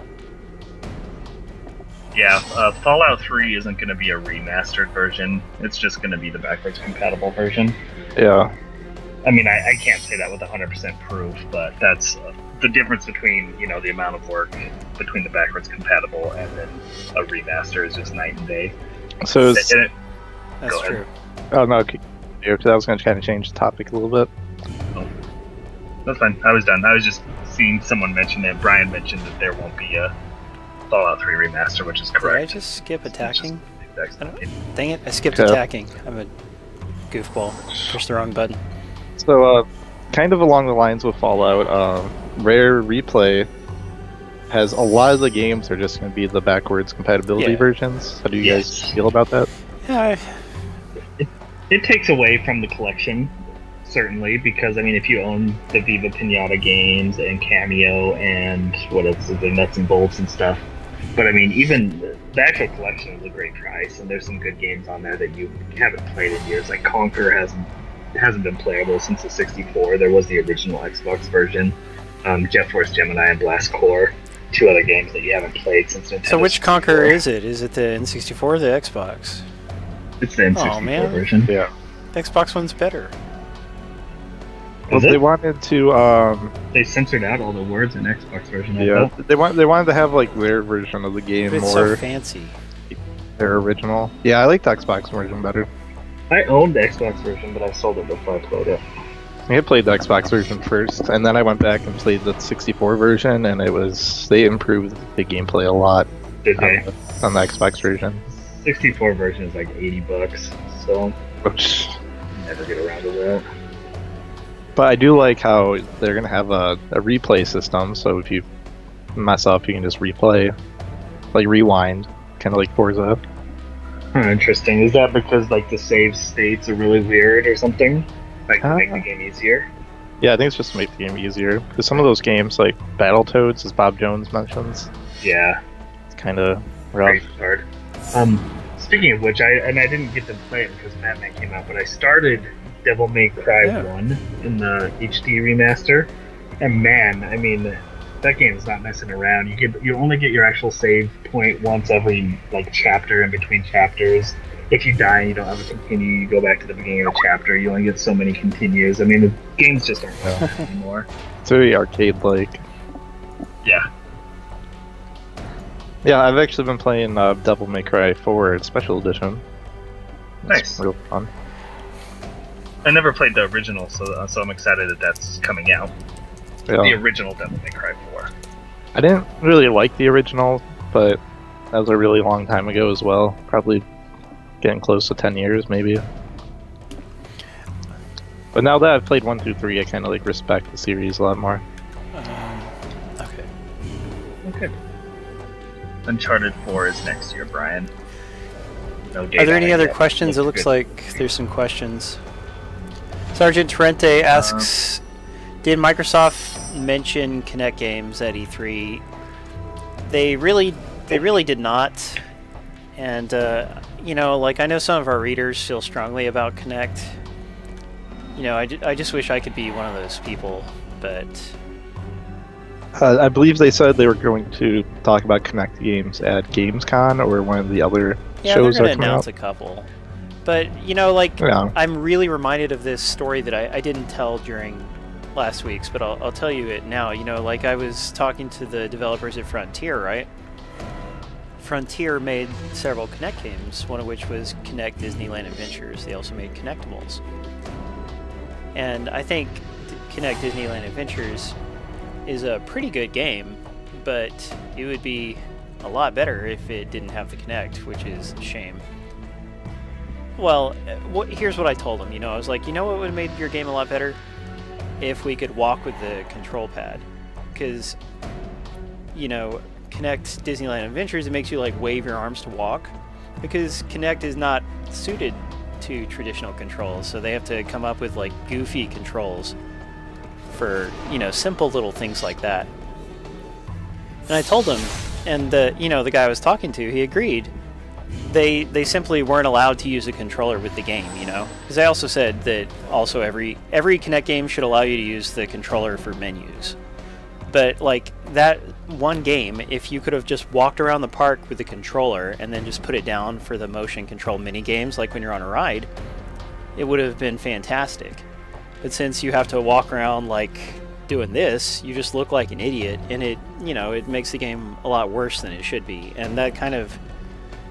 Yeah, Fallout 3 isn't going to be a remastered version. It's just going to be the backwards compatible version. Yeah. I mean, I can't say that with 100% proof, but that's the difference between, you know, the amount of work between the backwards compatible and then a remaster is just night and day. So is, And it- That's Go ahead. true. oh no, because I was gonna kind of change the topic a little bit. that's fine. I was done. I was just seeing someone mention it. Brian mentioned that there won't be a Fallout 3 remaster, which is Did I correct. just skip It's attacking? just the exact same. Dang it, I skipped Okay. attacking. I'm a goofball. Pushed the wrong button. So, kind of along the lines with Fallout, Rare Replay has a lot of the games are just going to be the backwards compatibility Yeah. versions. How do you Yes. guys feel about that? Yeah, It takes away from the collection, certainly, because I mean, if you own the Viva Pinata games and Cameo and what else is there, Nuts and Bolts and stuff, but I mean, even the actual collection is a great price, and there's some good games on there that you haven't played in years. Like Conquer hasn't been playable since the 64. There was the original Xbox version, Jet Force Gemini and Blast Core, 2 other games that you haven't played since Nintendo. so which 64. Conqueror is it? Is it the N64 or the Xbox? It's the N64 man. version. Yeah. The Xbox one's better. Well, Is they it? wanted to, They censored out all the words in Xbox version. I yeah, thought. they wanted to have like their version of the game It's more so fancy. their original. Yeah, I like the Xbox version better. I owned the Xbox version, but I sold it before I played it. I played the Xbox version first, and then I went back and played the 64 version, and they improved the gameplay a lot Did they? on the Xbox version. 64 version is like $80, so Which, never get around to that. but I do like how they're gonna have a replay system. So if you mess up, you can just replay, like rewind, kind of like Forza. Interesting. Is that because like the save states are really weird or something? Like to make the Uh, game easier? Yeah, I think it's just to make the game easier because some of those games, like Battletoads, as Bob Jones mentions, Yeah, it's kind of rough. very hard. Speaking of which, I didn't get to play it because Batman came out, but I started Devil May Cry Yeah. 1 in the HD remaster, and man, I mean, that game is not messing around. You only get your actual save point once every like chapter in between chapters. If you die and you don't have a continue, you go back to the beginning of the chapter. You only get so many continues. I mean, the games just aren't like that anymore. It's very arcade-like. Yeah. Yeah, I've actually been playing Devil May Cry 4 Special Edition. Nice. It's real fun. I never played the original, so I'm excited that that's coming out. The Yeah. original Devil May Cry 4. I didn't really like the original, but that was a really long time ago as well. Probably getting close to 10 years, maybe. But now that I've played 1 through 3, I kind of like respect the series a lot more. Okay. Okay. Uncharted 4 is next year, Brian. No date Are there on any it other yet. questions? It looks Looks like there's some questions. Sergeant Torrente asks, did Microsoft mention Kinect games at E3? They really did not. And, you know, like, I know some of our readers feel strongly about Kinect. You know, I just wish I could be one of those people, but... I believe they said they were going to talk about Kinect games at Gamescom or one of the other Yeah, shows they're that going are to coming announce out. a couple. But, you know, like, Yeah. I'm really reminded of this story that I didn't tell during last week's, but I'll tell you it now. You know, like, I was talking to the developers at Frontier, right? Frontier made several Kinect games, one of which was Kinect Disneyland Adventures. They also made Kinectables. And I think Kinect Disneyland Adventures is a pretty good game, but it would be a lot better if it didn't have the Kinect, which is a shame. Well, here's what I told them, you know, I was like, you know what would have made your game a lot better? If we could walk with the control pad. Because, you know, Kinect Disneyland Adventures, it makes you, like, wave your arms to walk. Because Kinect is not suited to traditional controls, so they have to come up with, like, goofy controls for, you know, simple little things like that. And I told them, and you know, the guy I was talking to, he agreed. They simply weren't allowed to use a controller with the game, you know? Because I also said that also every Kinect game should allow you to use the controller for menus. But, like, that one game, if you could have just walked around the park with the controller and then just put it down for the motion control mini games, like when you're on a ride, it would have been fantastic. But since you have to walk around, like, doing this, you just look like an idiot, and it, you know, it makes the game a lot worse than it should be. And that kind of,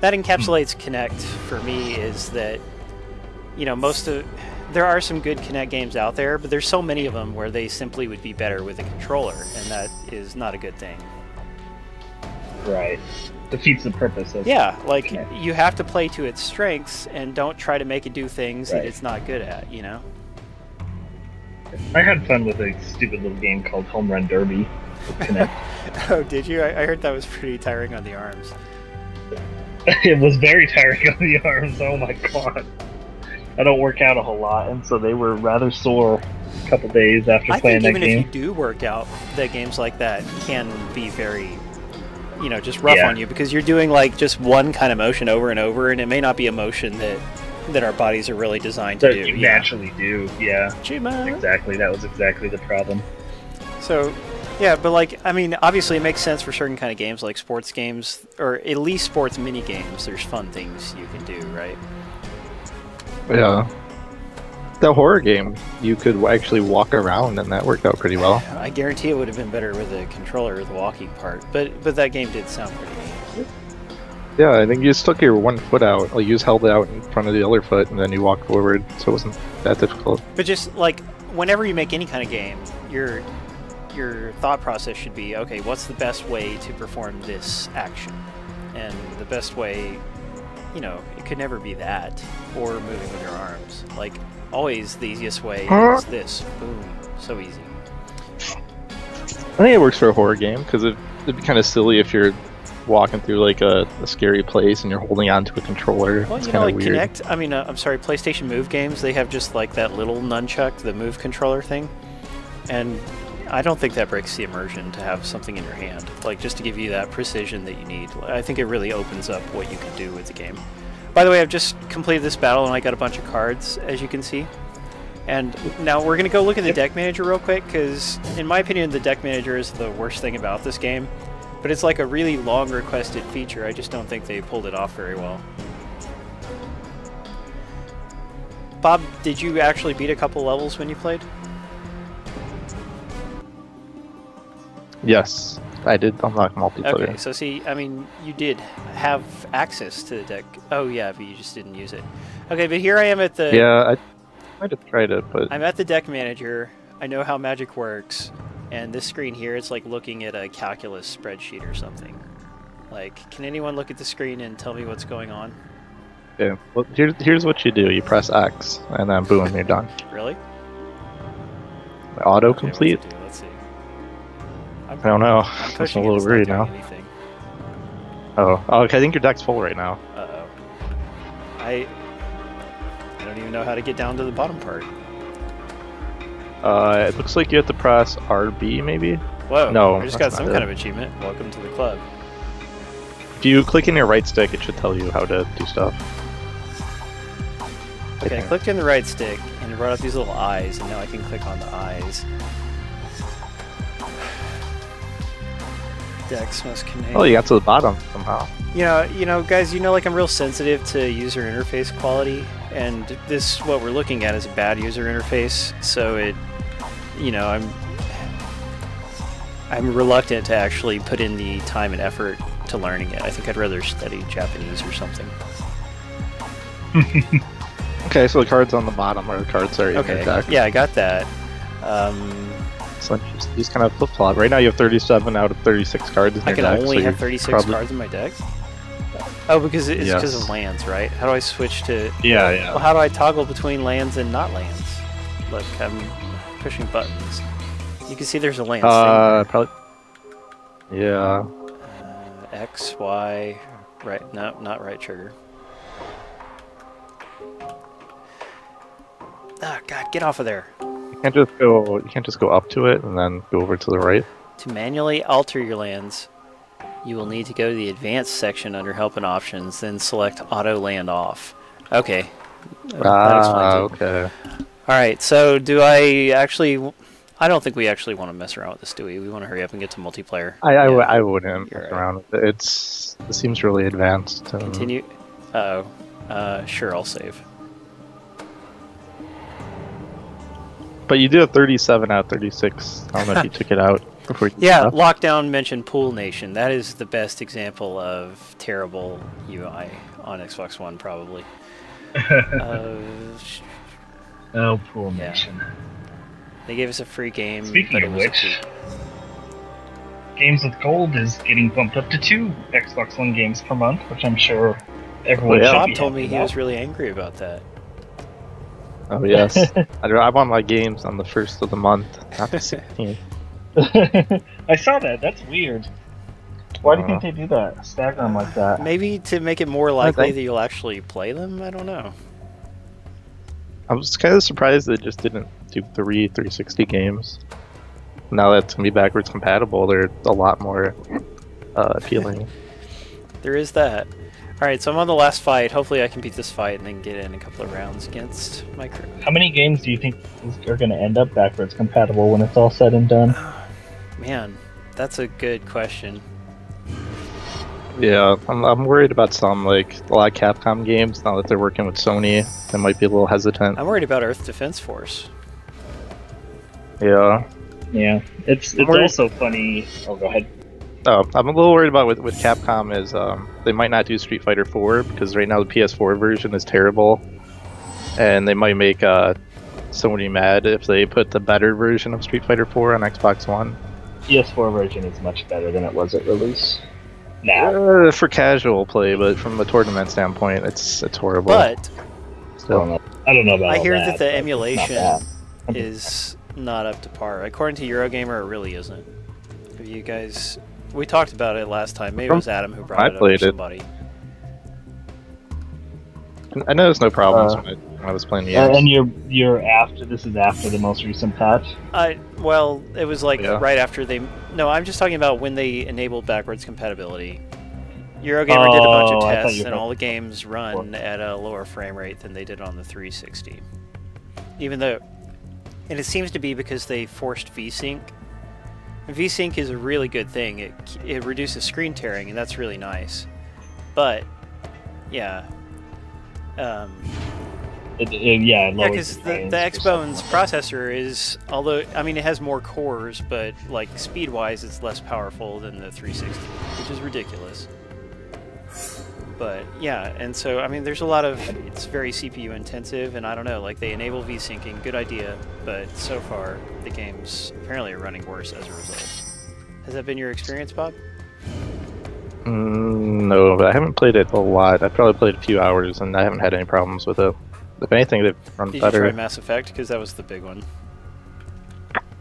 that encapsulates Kinect for me, is that, you know, there are some good Kinect games out there, but there's so many of them where they simply would be better with a controller, and that is not a good thing. Right. Defeats the purpose of Yeah, like, Kinect. you have to play to its strengths, and don't try to make it do things that Right. it's not good at, you know? I had fun with a stupid little game called Home Run Derby with Kinect. Oh, did you? I heard that was pretty tiring on the arms. It was very tiring on the arms, oh my god. I don't work out a whole lot, and so they were rather sore a couple days after I playing think that even game. if you do work out, that games like that can be very, you know, just rough Yeah. on you, because you're doing, like, just one kind of motion over and over, and it may not be a motion that our bodies are really designed to That do. you Yeah. naturally do, yeah. Chima. Exactly, that was exactly the problem. So, yeah, but, like, I mean, obviously it makes sense for certain kind of games, like sports games, or at least sports mini games. There's fun things you can do, right? Yeah. The horror game, you could actually walk around, and that worked out pretty well. I guarantee it would have been better with a controller, the walking part, but that game did sound pretty neat. Yeah, I think you just took your one foot out, like you just held it out in front of the other foot, and then you walked forward, so it wasn't that difficult. But just, like, whenever you make any kind of game, your thought process should be, okay, what's the best way to perform this action? And the best way, you know, it could never be that, or moving with your arms. Like, always the easiest way is this. Boom. So easy. I think it works for a horror game, because it'd be kind of silly if you're walking through, like, a scary place and you're holding onto a controller. Well, it's you know, kind like of weird. Kinect, I mean, I'm sorry, PlayStation Move games, they have just, like, that little nunchuck, the Move controller thing. And I don't think that breaks the immersion to have something in your hand, like, just to give you that precision that you need. I think it really opens up what you can do with the game. By the way, I've just completed this battle and I got a bunch of cards, as you can see. And now we're going to go look at the deck manager real quick, because in my opinion, the deck manager is the worst thing about this game. But it's like a really long requested feature. I just don't think they pulled it off very well. Bob, did you actually beat a couple levels when you played? Yes, I did unlock multiplayer. Okay, so see, I mean, you did have access to the deck. Oh yeah, but you just didn't use it. Okay, but here I am at the... Yeah, I might have tried it, but... I'm at the deck manager. I know how Magic works. And this screen here, it's like looking at a calculus spreadsheet or something. Like, can anyone look at the screen and tell me what's going on? Okay, well, here's what you do. You press X, and then boom, you're done. Really? Auto Okay, complete? what's it do? Let's see. I don't know. I'm I'm pushing a little it, it's not worried doing now. anything. Oh, okay, I think your deck's full right now. Uh-oh. I don't even know how to get down to the bottom part. It looks like you have to press RB, maybe? Whoa, No, I just got that's some not kind it. of achievement. Welcome to the club. If you click in your right stick, it should tell you how to do stuff. Okay, I clicked in the right stick, and it brought up these little eyes, and now I can click on the eyes. Dex must contain... Oh, you got to the bottom somehow. You know, guys, like I'm real sensitive to user interface quality, and this, what we're looking at is a bad user interface, so it, I'm reluctant to actually put in the time and effort to learning it. I think I'd rather study Japanese or something. Okay, so the cards on the bottom are the cards that are in your Okay, deck. yeah, I got that. So just kind of flip-flop. Right now you have 37 out of 36 cards in I your can deck. only so have you're 36 probably... cards in my deck? Oh, because it's because Yes. of lands, right? How do I switch to... Yeah, yeah. Well, how do I toggle between lands and not lands? Look, I'm pushing buttons. You can see there's a lands thing. Probably... Yeah. X, Y... Right, no, not right trigger. Ah, God, get off of there. You can't just go up to it and then go over to the right. To manually alter your lands, you will need to go to the advanced section under help and options, then select auto land off. Okay. That explains it. Okay. Alright, so do I actually... I don't think we actually want to mess around with this, do we? We want to hurry up and get to multiplayer. I wouldn't You're mess right. around with it. It seems really advanced. Continue. Uh-oh. Sure, I'll save. But you do have 37 out of 36. I don't know if you took it out before you Yeah, left. Lockdown mentioned Pool Nation. That is the best example of terrible UI on Xbox One, probably. Oh, Pool Yeah. Nation. They gave us a free game, Speaking but it of was a which, poop. Games with Gold is getting bumped up to 2 Xbox One games per month, which I'm sure everyone Well, yeah. should Bob be told me happy he was really angry about that. Oh yes. I want my games on the 1st of the month, not the 16th. about. I saw that. That's weird. Why do you think they do that? Stagger them like that? Maybe to make it more likely think- that you'll actually play them? I don't know. I was kind of surprised they just didn't do 360 games. Now that it's gonna be backwards compatible, they're a lot more appealing. There is that. Alright, so I'm on the last fight. Hopefully I can beat this fight and then get in a couple of rounds against my crew. How many games do you think are going to end up backwards compatible when it's all said and done? Man, that's a good question. Yeah, I'm worried about some, like a lot of Capcom games. Now that they're working with Sony, they might be a little hesitant. I'm worried about Earth Defense Force. Yeah. Yeah, it's worried- also funny. Oh, go ahead. Oh, I'm a little worried about with Capcom is they might not do Street Fighter 4 because right now the PS4 version is terrible, and they might make Sony mad if they put the better version of Street Fighter 4 on Xbox One. PS4 version is much better than it was at release. Nah, For casual play, but from a tournament standpoint, it's horrible. But Still. I don't know about I all hear that, that the but it's emulation not bad. is not up to par. According to Eurogamer, it really isn't. Have you guys... We talked about it last time. Maybe it was Adam who brought I it up or played it. somebody. I noticed no problems when I was playing the And games. you're after this is after the most recent patch. Well, it was like Yeah. right after they... No, I'm just talking about when they enabled backwards compatibility. Eurogamer did a bunch of Oh, I thought tests, you and meant all the games run at a lower frame rate than they did on the 360. Even though... And it seems to be because they forced VSync. And VSync is a really good thing. It reduces screen tearing, and that's really nice. But, yeah. Yeah, it Yeah, lowers because the frames Xbone's for something processor is, although, I mean, it has more cores, but, like, speed-wise, it's less powerful than the 360, which is ridiculous. But, yeah, and so, I mean, there's a lot of, it's very CPU-intensive, and I don't know, like, they enable V-syncing, good idea, but so far, the games apparently are running worse as a result. Has that been your experience, Bob? No, but I haven't played it a lot. I've probably played a few hours, and I haven't had any problems with it. If anything, they've run Did better. you try Mass Effect? Because that was the big one.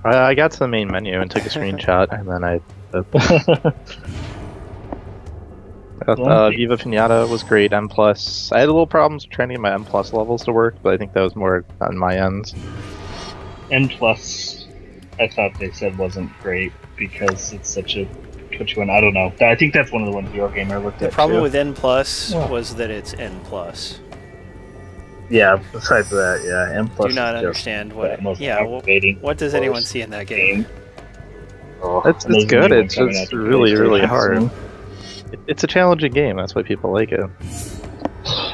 I got to the main menu and took a screenshot, and then I. Viva Pinata was great. M+. I had a little problems trying to get my M+ levels to work, but I think that was more on my end. N+, I thought they said wasn't great because it's such a twitchy one. I don't know. I think that's one of the ones Eurogamer looked at. The problem too. with N+ was that it's N+. Yeah, besides that, yeah, M+. Do not understand what. Yeah, what does anyone see in that game? Oh, It's good. It's just really, really hard. It's a challenging game. That's why people like it.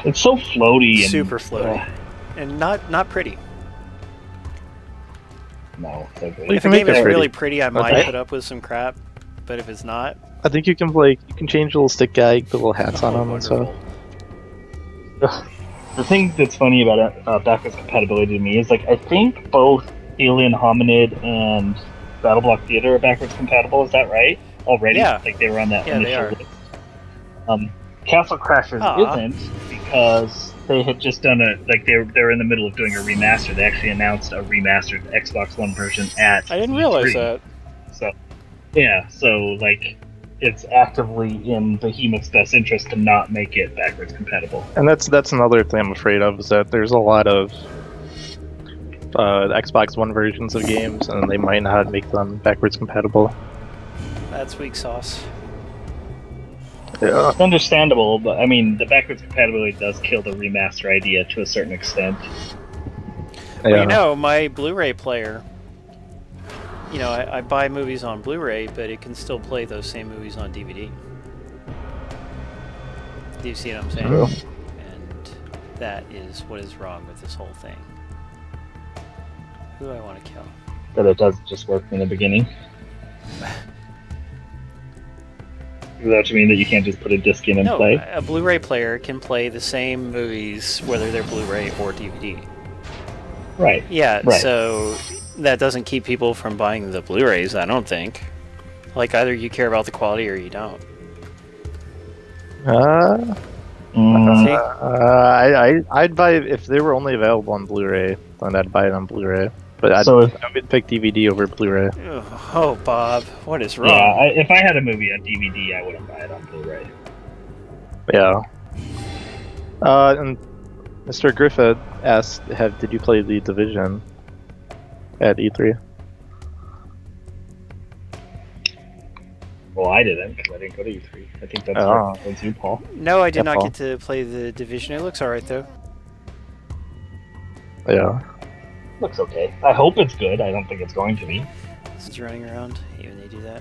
It's so floaty and Super floaty, and not pretty. No, it's ugly. You If a can make game it is pretty. really pretty, I might Okay. put up with some crap. But if it's not, I think you can like you can change the little stick guy, put little hats on him and stuff. wonderful. The thing that's funny about backwards compatibility to me is like I think both Alien Hominid and BattleBlock Theater are backwards compatible. Is that right? Already, Yeah. like they were on that Yeah, they initial are. list. Castle Crashers Aw. isn't because they had just done they're in the middle of doing a remaster. They actually announced a remastered Xbox One version at I didn't realize E3. that. So yeah, so like it's actively in Behemoth's best interest to not make it backwards compatible. And that's another thing I'm afraid of is that there's a lot of Xbox One versions of games, and they might not make them backwards compatible. That's weak sauce. Yeah. It's understandable, but I mean the backwards compatibility does kill the remaster idea to a certain extent. Well, you know, my Blu-ray player. You know, I buy movies on Blu-ray, but it can still play those same movies on DVD. Do you see what I'm saying? True. And that is what is wrong with this whole thing. Who do I want to kill? That it doesn't just work in the beginning. Does that mean that you can't just put a disc in and No, play? a Blu-ray player can play the same movies whether they're Blu-ray or DVD. Right. Yeah, Right. so that doesn't keep people from buying the Blu-rays, I don't think. Like, either you care about the quality or you don't. I'd buy it if they were only available on Blu-ray. Then I'd buy it on Blu-ray. But I would pick DVD over Blu-ray. Oh, Bob, what is wrong? Yeah, if I had a movie on DVD, I wouldn't buy it on Blu-ray. Yeah. And Mr. Griffith asked, did you play The Division at E3? Well, I didn't, because I didn't go to E3. I think that's what you, Paul. No, I did Yeah, not Paul. get to play The Division. It looks alright, though. Yeah. Looks okay. I hope it's good. I don't think it's going to be. This is running around. Even they do that.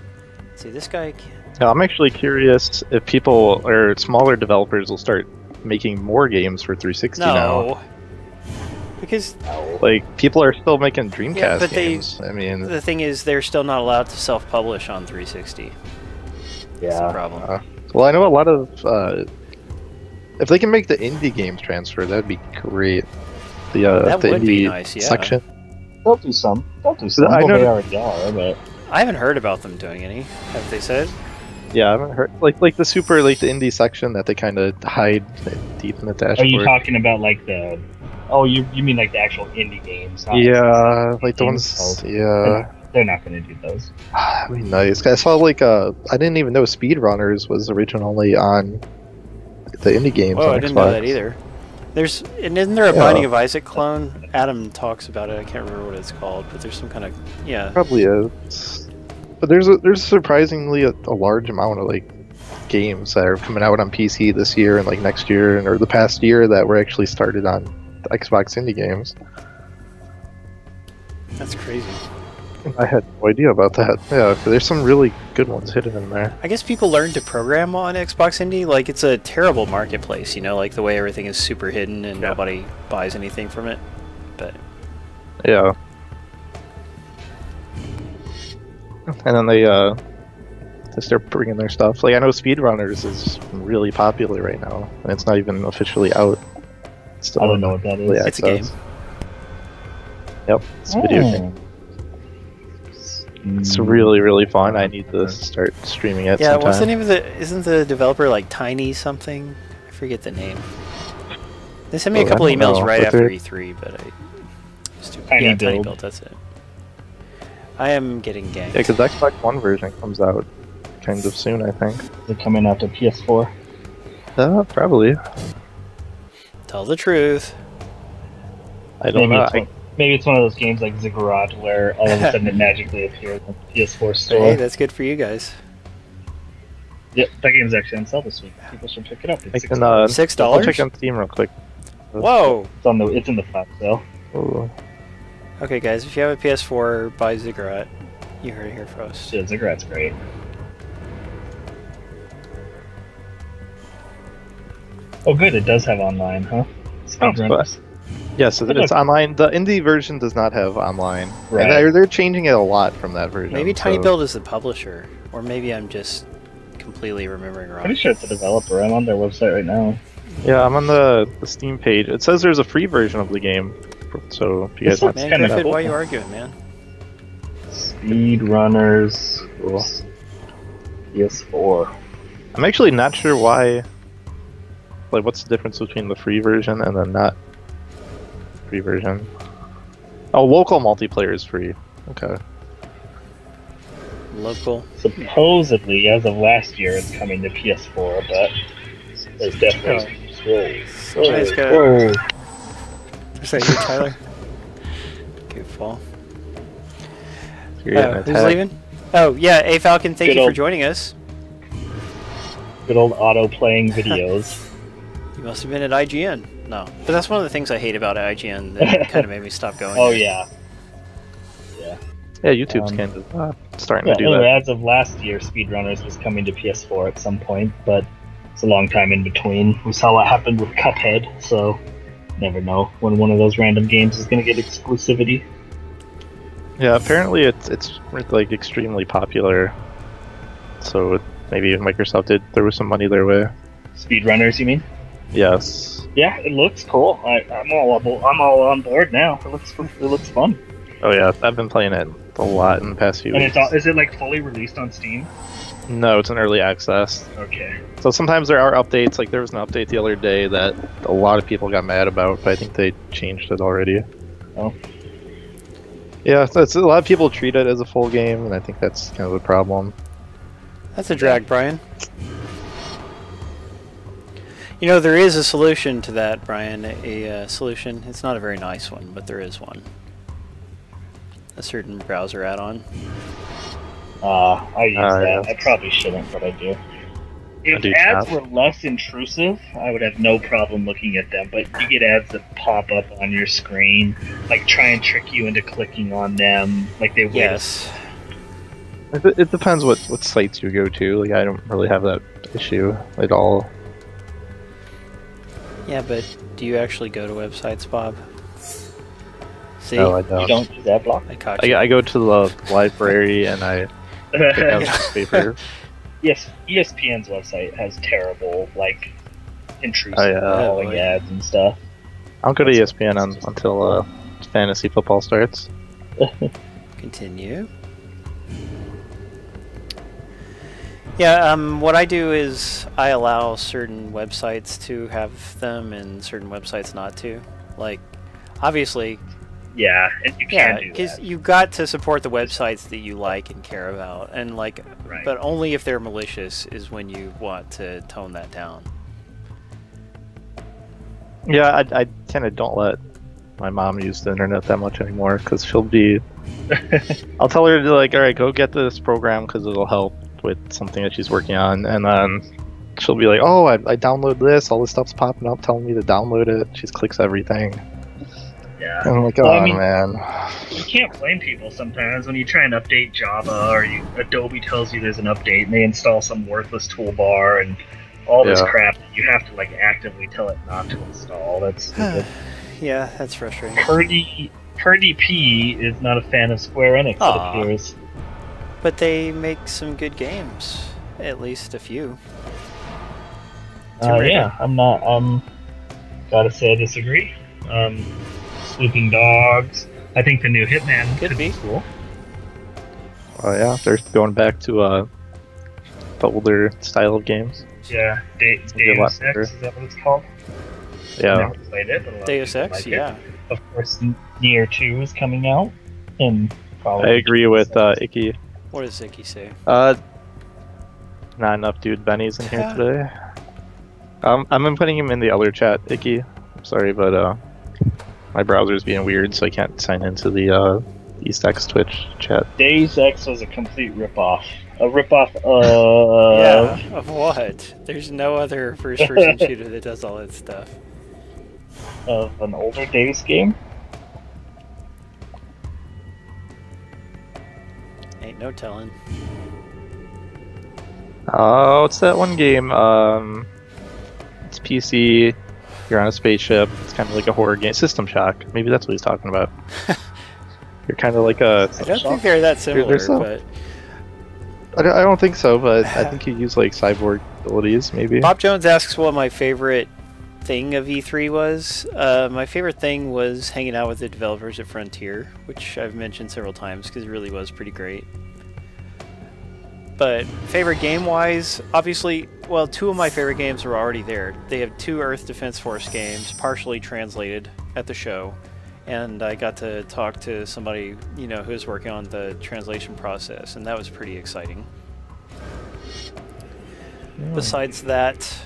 See, this guy can't... Yeah, I'm actually curious if people or smaller developers will start making more games for 360 now. No. Because Like, people are still making Dreamcast Yeah, but games. I mean, the thing is, they're still not allowed to self-publish on 360. That's the problem. well, I know a lot of. If they can make the indie games transfer, that'd be great. That the would indie be nice, yeah. section. They'll do some. I know- they already are, but... I haven't heard about them doing any. Have they said? Yeah, I haven't heard like the the indie section that they kind of hide deep in the dashboard. Are you talking about like the... Oh, you mean like the actual indie games? Not Yeah, like the games? ones. Oh, Yeah, They're not going to do those. that'd be nice. I saw like I didn't even know Speedrunners was originally on the indie games. Oh, on I didn't know Xbox. that either. And isn't there a Yeah. Binding of Isaac clone? Adam talks about it. I can't remember what it's called, but there's some kind of Probably is. But there's surprisingly a large amount of like games that are coming out on PC this year and like next year or the past year that were actually started on the Xbox indie games. That's crazy. I had no idea about that. Yeah, there's some really good ones hidden in there. I guess people learn to program on Xbox Indie. Like, it's a terrible marketplace, you know, like the way everything is super hidden and nobody buys anything from it. But Yeah. And then they start bringing their stuff. Like I know Speedrunners is really popular right now, and it's not even officially out. It's still I don't know what that is. early It's a game. access. Yep, it's a video game. It's really, really fun. I need to start streaming it Yeah, sometime. what's the name of the... Isn't the developer like Tiny something? I forget the name. They sent me a Oh, couple I don't emails know. right What's after it? E3, but I... Tiny yeah, Tiny Build. Build, that's it. I am getting ganked. Yeah, because Xbox One version comes out kind of soon, I think. They're coming out to PS4. Probably. Tell the truth. I don't know. Maybe it's one of those games like Ziggurat where all of a sudden it magically appears on the PS4 store. Hey, that's good for you guys. Yep, that game's actually on sale this week. People should pick it up. I It's can, $6. I'll $6? check on Steam real quick. Whoa! It's in the flash sale. Ooh. Okay, guys, if you have a PS4, buy Ziggurat. You heard it here first. Yeah, Ziggurat's great. Oh, good. It does have online, huh? Speedrunners. Yes, it's online. The indie version does not have online. Right. And they're changing it a lot from that version. Maybe Tiny so- Build is the publisher, or maybe I'm just completely remembering wrong. Pretty sure it's a developer. I'm on their website right now. Yeah, I'm on the Steam page. It says there's a free version of the game. So if you guys want It's Man, kinda Griffin, cool. why are you arguing, man? Speedrunners. Cool. PS4. I'm actually not sure why. Like, what's the difference between the free version and the not free version? Oh, local multiplayer is free. Okay. Local. Supposedly, as of last year, it's coming to PS4, but there's definitely. Somebody's got- Whoa. Is that you, Tyler? Goofball. You're getting Who's attacked. leaving? Oh, yeah, A Falcon, thank Good you for old- joining us. Good old auto-playing videos. You must have been at IGN. No. But that's one of the things I hate about IGN that kind of made me stop going. Oh, there. yeah. Yeah. Yeah, YouTube's Um, kind of starting Yeah, to do anyway, that. as of last year, Speedrunners was coming to PS4 at some point, but it's a long time in between. We saw what happened with Cuphead, so never know when one of those random games is going to get exclusivity. Yeah, apparently it's like extremely popular. So maybe Microsoft did throw some money their way. Speedrunners, you mean? Yes. Yeah, it looks cool. I'm all on board now. It looks fun. Oh yeah, I've been playing it a lot in the past few And weeks. is it like fully released on Steam? No, it's an early access. Okay. So sometimes there are updates. Like there was an update the other day that a lot of people got mad about, but I think they changed it already. Oh. Yeah, so a lot of people treat it as a full game, and I think that's kind of a problem. That's a drag, Brian. You know, there is a solution to that, Brian. A solution. It's not a very nice one, but there is one. A certain browser add-on. I use that. yes. I probably shouldn't, but I do. If do ads too. were less intrusive, I would have no problem looking at them, but you get ads that pop up on your screen, like try and trick you into clicking on them, like they wait. Yes. It depends what sites you go to. Like I don't really have that issue at all. Yeah, but do you actually go to websites, Bob? See? No, I You don't. don't use ad block? I caught you. I go to the library and I pick out newspaper. Yes, ESPN's website has terrible, like, intrusive Oh, yeah. calling Oh, boy. ads and stuff. I don't go to ESPN until fantasy football starts. Continue. Yeah, what I do is I allow certain websites to have them and certain websites not to. Like, obviously, Yeah, and you yeah, can do because that. you got to support the websites that you like and care about, and like, Right. but only if they're malicious is when you want to tone that down. Yeah, I kind of don't let my mom use the internet that much anymore because she'll be. I'll tell her to like, all right, go get this program because it'll help with something that she's working on, and then she'll be like, oh, I download this, all this stuff's popping up telling me to download it. She just clicks everything. Yeah. And I'm like, oh Well, I mean- man. You can't blame people sometimes when you try and update Java or Adobe tells you there's an update and they install some worthless toolbar and all this Yeah. crap that you have to like actively tell it not to install. That's stupid. Yeah, that's frustrating. Purdy P is not a fan of Square Enix, Aw. it appears. But they make some good games, at least a few. Tomb Raider. Yeah, I'm not. Gotta say I disagree. Sleeping Dogs. I think the new Hitman Could be. cool. yeah, they're going back to the older style of games. Yeah, Deus Ex, is that what it's called? Yeah. I never played it, but a lot of Deus people Ex, like it. yeah. Of course, Nier 2 is coming out, and probably. I agree with Icky. What does Icky say? Not enough dude Benny's in here today. I'm putting him in the other chat, Icky. I'm sorry, but my browser's being weird, so I can't sign into the East X Twitch chat. Deus Ex was a complete ripoff. A ripoff of. Yeah, of what? There's no other first-person shooter that does all that stuff. Of an older Deus game. Ain't no telling. Oh, what's that one game? It's PC. You're on a spaceship. It's kind of like a horror game. System Shock. Maybe that's what he's talking about. You're kind of like a. I don't think they're that similar, but I don't think so. But I think you use like cyborg abilities, maybe. Bob Jones asks what my favorite thing of E3 was. My favorite thing was hanging out with the developers at Frontier, which I've mentioned several times because it really was pretty great. But favorite game-wise, obviously, well, two of my favorite games were already there. They have 2 Earth Defense Force games, partially translated at the show, and I got to talk to somebody, you know, who's working on the translation process, and that was pretty exciting. Besides that,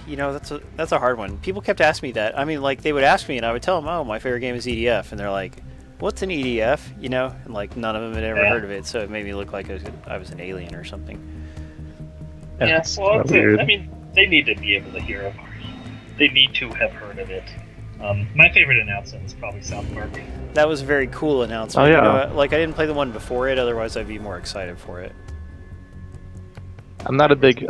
you know, that's a hard one. People kept asking me that. I mean, like, they would ask me, and I would tell them, oh, my favorite game is EDF, and they're like, what's an EDF? You know, and like none of them had ever heard of it, so it made me look like I was an alien or something. Yeah, well, I mean, they need to be able to hear it. They need to have heard of it. My favorite announcement is probably South Park. That was a very cool announcement. Oh, yeah. You know, like, I didn't play the one before it, otherwise I'd be more excited for it. I'm not a big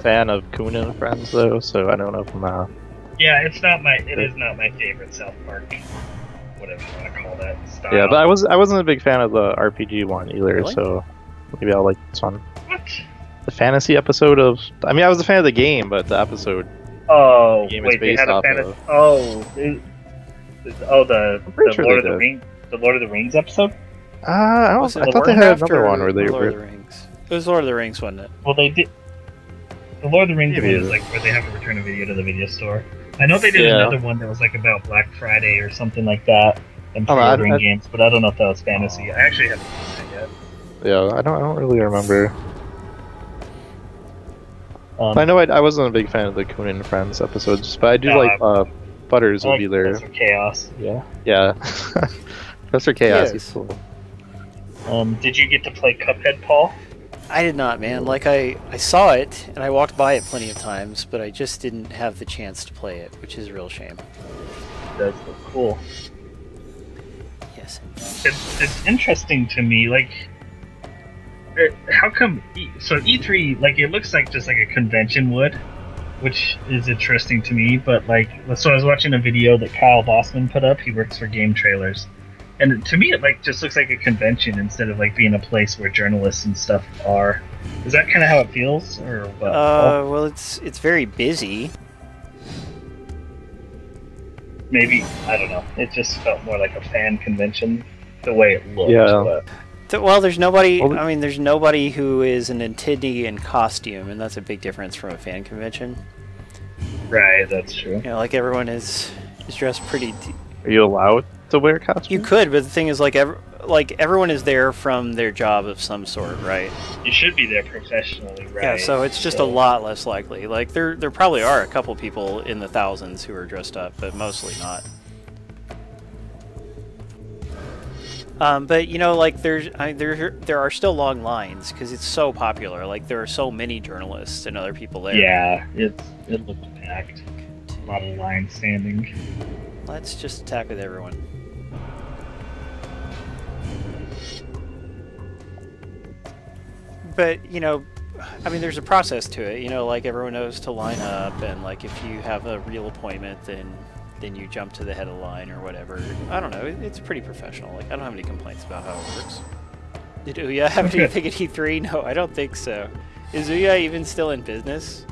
fan of Coon and Friends though, so I don't know if I'm. Yeah, it is not my favorite South Park. Whatever you want to call that style. Yeah, but I wasn't a big fan of the RPG one either, Really? so maybe I'll like this one. What? The fantasy episode of. I mean, I was a fan of the game, but the episode. Oh, The game is wait, they based had a off fantasy. of- The sure Lord of they the did. Rings, the Lord of the Rings episode. I Was it thought they had Warcraft another or one where they Lord of were. the Rings? It was Lord of the Rings, wasn't it? Well, they did. The Lord of the Rings Maybe one is it like where they have to return a video to the video store. I know they did Yeah. another one that was like about Black Friday or something like that. And Oh, pre-ordering games, but I don't know if that was fantasy. I actually haven't seen that yet. Yeah, I don't really remember. Um, I know I wasn't a big fan of the Coon and Friends episodes, but I do No, like Butters I will like be there. Professor Chaos. Yeah. Professor Chaos, Yes. he's cool. Did you get to play Cuphead, Paul? I did not, man. Like, I saw it, and I walked by it plenty of times, but I just didn't have the chance to play it, which is a real shame. It does look cool. Yes. It's interesting to me, like, how come? So E3, like, it looks like just like a convention would, which is interesting to me. But like, so I was watching a video that Kyle Bossman put up. He works for Game Trailers, and to me, it like just looks like a convention instead of like being a place where journalists and stuff are. Is that kind of how it feels, or what? Well, it's very busy. Maybe, I don't know. It just felt more like a fan convention, the way it looked. Yeah. But Well, there's nobody. Well, I mean, there's nobody who is an attendee in costume, and that's a big difference from a fan convention. right, that's true. You know, like everyone is dressed pretty. Are you allowed to wear costumes? You could, but the thing is, like everyone is there from their job of some sort, right? You should be there professionally, right? Yeah, so it's just a lot less likely. Like there probably are a couple people in the thousands who are dressed up, but mostly not. But you know, like there are still long lines because it's so popular. Like there are so many journalists and other people there. Yeah, it looked packed. A lot of lines standing. Let's just attack with everyone. But you know, I mean, there's a process to it. You know, like everyone knows to line up, and like if you have a real appointment, then you jump to the head of the line or whatever. I don't know. It's pretty professional. Like I don't have any complaints about how it works. Did Ouya have anything at E3? No, I don't think so. Is Ouya even still in business?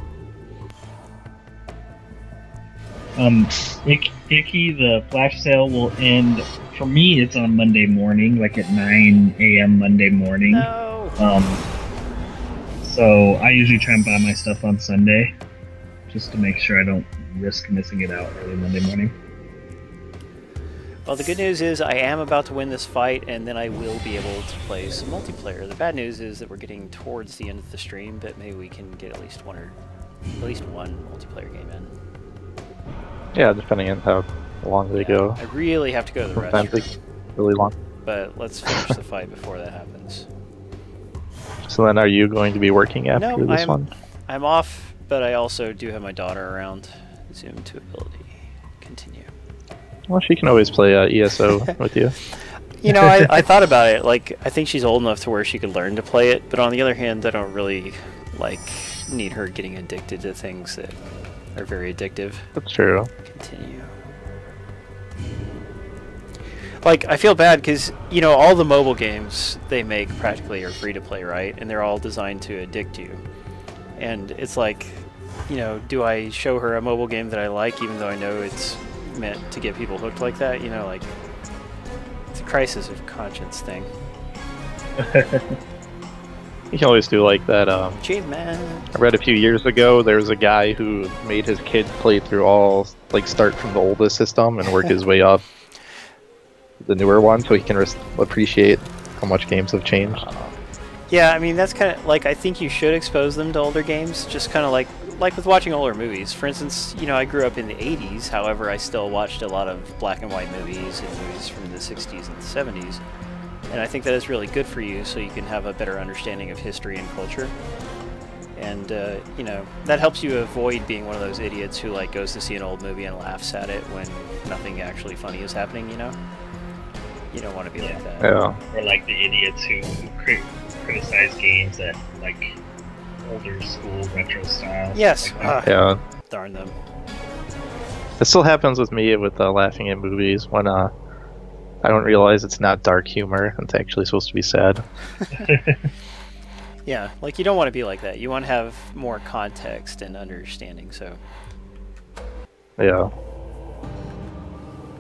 Icky, the flash sale will end. For me, it's on Monday morning, like at 9 a.m. Monday morning. No. So I usually try and buy my stuff on Sunday, just to make sure I don't risk missing it out early Monday morning. Well, the good news is I am about to win this fight, and then I will be able to play some multiplayer. The bad news is that we're getting towards the end of the stream, but maybe we can get at least one multiplayer game in. Yeah, depending on how long they go. I really have to go to the Sometimes they restroom, get really long. but let's finish the fight before that happens. So then, are you going to be working after No, this one? I'm off, but I also do have my daughter around. Zoom to ability. Continue. Well, she can always play ESO with you. You know, I thought about it. Like, I think she's old enough to where she could learn to play it, but on the other hand, I don't really, like, need her getting addicted to things that are very addictive. That's true. Continue. Like, I feel bad because, you know, all the mobile games they make practically are free to play, right? And they're all designed to addict you. And it's like, you know, do I show her a mobile game that I like even though I know it's meant to get people hooked like that? You know, like, it's a crisis of conscience thing. You can always do like that. Achievement. I read a few years ago there was a guy who made his kid play through all, like, start from the oldest system and work his way up the newer one so he can appreciate how much games have changed. Yeah, I mean, that's kind of like, I think you should expose them to older games, just kind of like with watching older movies. For instance, you know, I grew up in the 80s, however, I still watched a lot of black and white movies and movies from the 60s and the 70s. And I think that is really good for you so you can have a better understanding of history and culture. And, you know, that helps you avoid being one of those idiots who, like, goes to see an old movie and laughs at it when nothing actually funny is happening, you know? You don't want to be like that. Yeah. Or like the idiots who criticize games at like older school retro style. Yes. Like Yeah. Darn them. It still happens with me with laughing at movies when I don't realize it's not dark humor. It's actually supposed to be sad. Yeah, like, you don't want to be like that. You want to have more context and understanding, so... Yeah.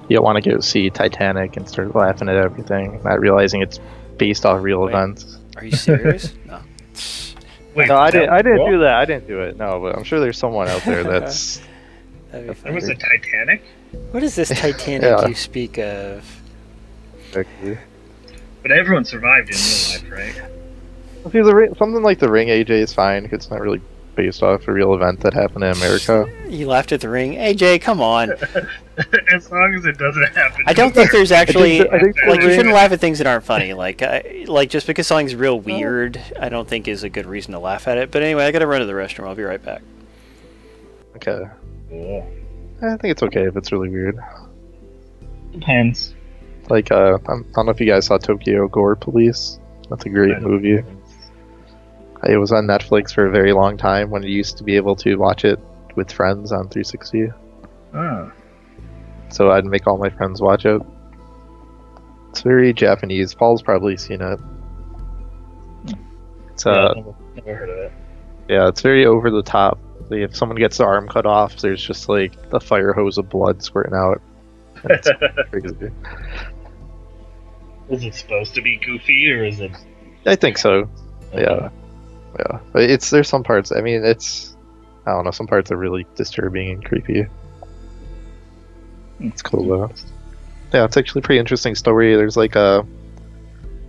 You don't want to go see Titanic and start laughing at everything, not realizing it's based off real Wait. events. Are you serious? No. Wait, No, I that didn't was do wrong? that. I didn't do it. No, but I'm sure there's someone out there that's. That'd be There funny. was a Titanic? What is this Titanic Yeah. you speak of? But everyone survived in real life, right? See, something like The Ring, AJ, is fine because it's not really based off a real event that happened in America. You laughed at the ring? AJ, come on. As long as it doesn't happen. I don't think there's actually... I think the like, you ring- shouldn't laugh at things that aren't funny. Like, just because something's real weird, I don't think is a good reason to laugh at it. But anyway, I gotta run to the restroom. I'll be right back. Okay. Yeah. I think it's okay if it's really weird. Depends. Like, I don't know if you guys saw Tokyo Gore Police. That's a great movie. It was on Netflix for a very long time when you used to be able to watch it with friends on 360. Oh. So I'd make all my friends watch it. It's very Japanese. Paul's probably seen it. It's Yeah, never heard of it. yeah, it's very over the top. If someone gets their arm cut off, there's just like a fire hose of blood squirting out. It's crazy. Is it supposed to be goofy or is it? I think so. Yeah, yeah. But there's some parts. I mean, I don't know. Some parts are really disturbing and creepy. It's cool though. Yeah, it's actually a pretty interesting story. There's like they're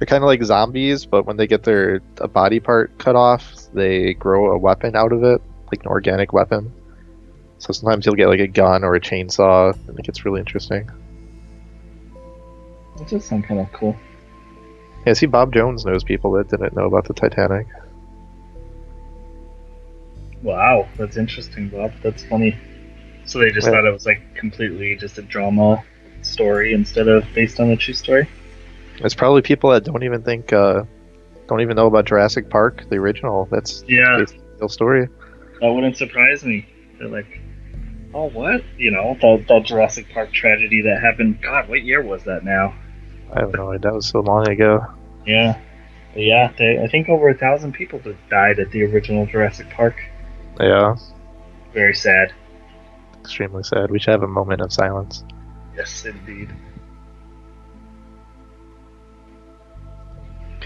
kind of like zombies, but when they get a body part cut off, they grow a weapon out of it, like an organic weapon. So sometimes you'll get like a gun or a chainsaw, and it gets really interesting. That does sound kind of cool. Yeah, see, Bob Jones knows people that didn't know about the Titanic. Wow, that's interesting, Bob. That's funny. So they just Yeah. thought it was like completely just a drama story instead of based on a true story. There's probably people that don't even know about Jurassic Park, the original. That's Yeah, based on the real story. that wouldn't surprise me. They're like, oh, what? You know, that Jurassic Park tragedy that happened. God, what year was that now? I have no idea. That was so long ago. Yeah. But yeah, I think over 1,000 people died at the original Jurassic Park. Yeah. Very sad. extremely sad. We should have a moment of silence. Yes, indeed.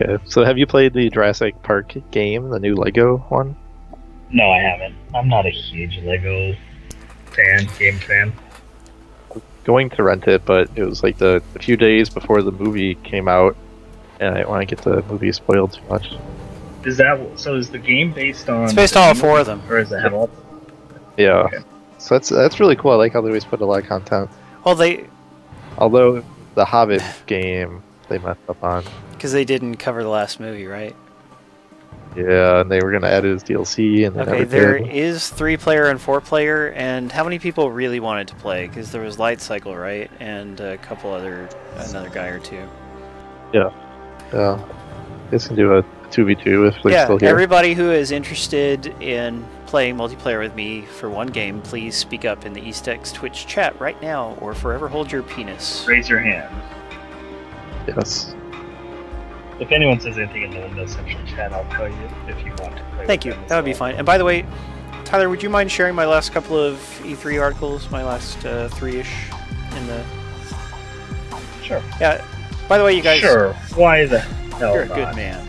Okay, so have you played the Jurassic Park game, the new Lego one? No, I haven't. I'm not a huge Lego game fan. Going to rent it, but it was like the few days before the movie came out, and I didn't want to get the movie spoiled too much. Is that so? Is the game based on? It's based on all 4 of them. Or does it have all? Yeah, Okay. so that's really cool. I like how they always put a lot of content. Well, they Although the Hobbit game they messed up on. because they didn't cover the last movie, right? Yeah, and they were gonna add it as DLC, and they Okay, never there did. is 3-player and 4-player, and how many people really wanted to play? Because there was Light Cycle, right, and a couple another guy or two. Yeah, guys can do a 2v2 if they're Yeah, still here. everybody who is interested in playing multiplayer with me for one game, please speak up in the EastX Twitch chat right now, or forever hold your penis. Raise your hand. Yes. If anyone says anything in the Windows Central chat, I'll tell you if you want to play. Thank with you. them as That would be well. fine. And by the way, Tyler, would you mind sharing my last couple of E3 articles, my last 3-ish in the... Sure. Yeah, by the way, you guys... Sure. Why the hell You're a not? good man.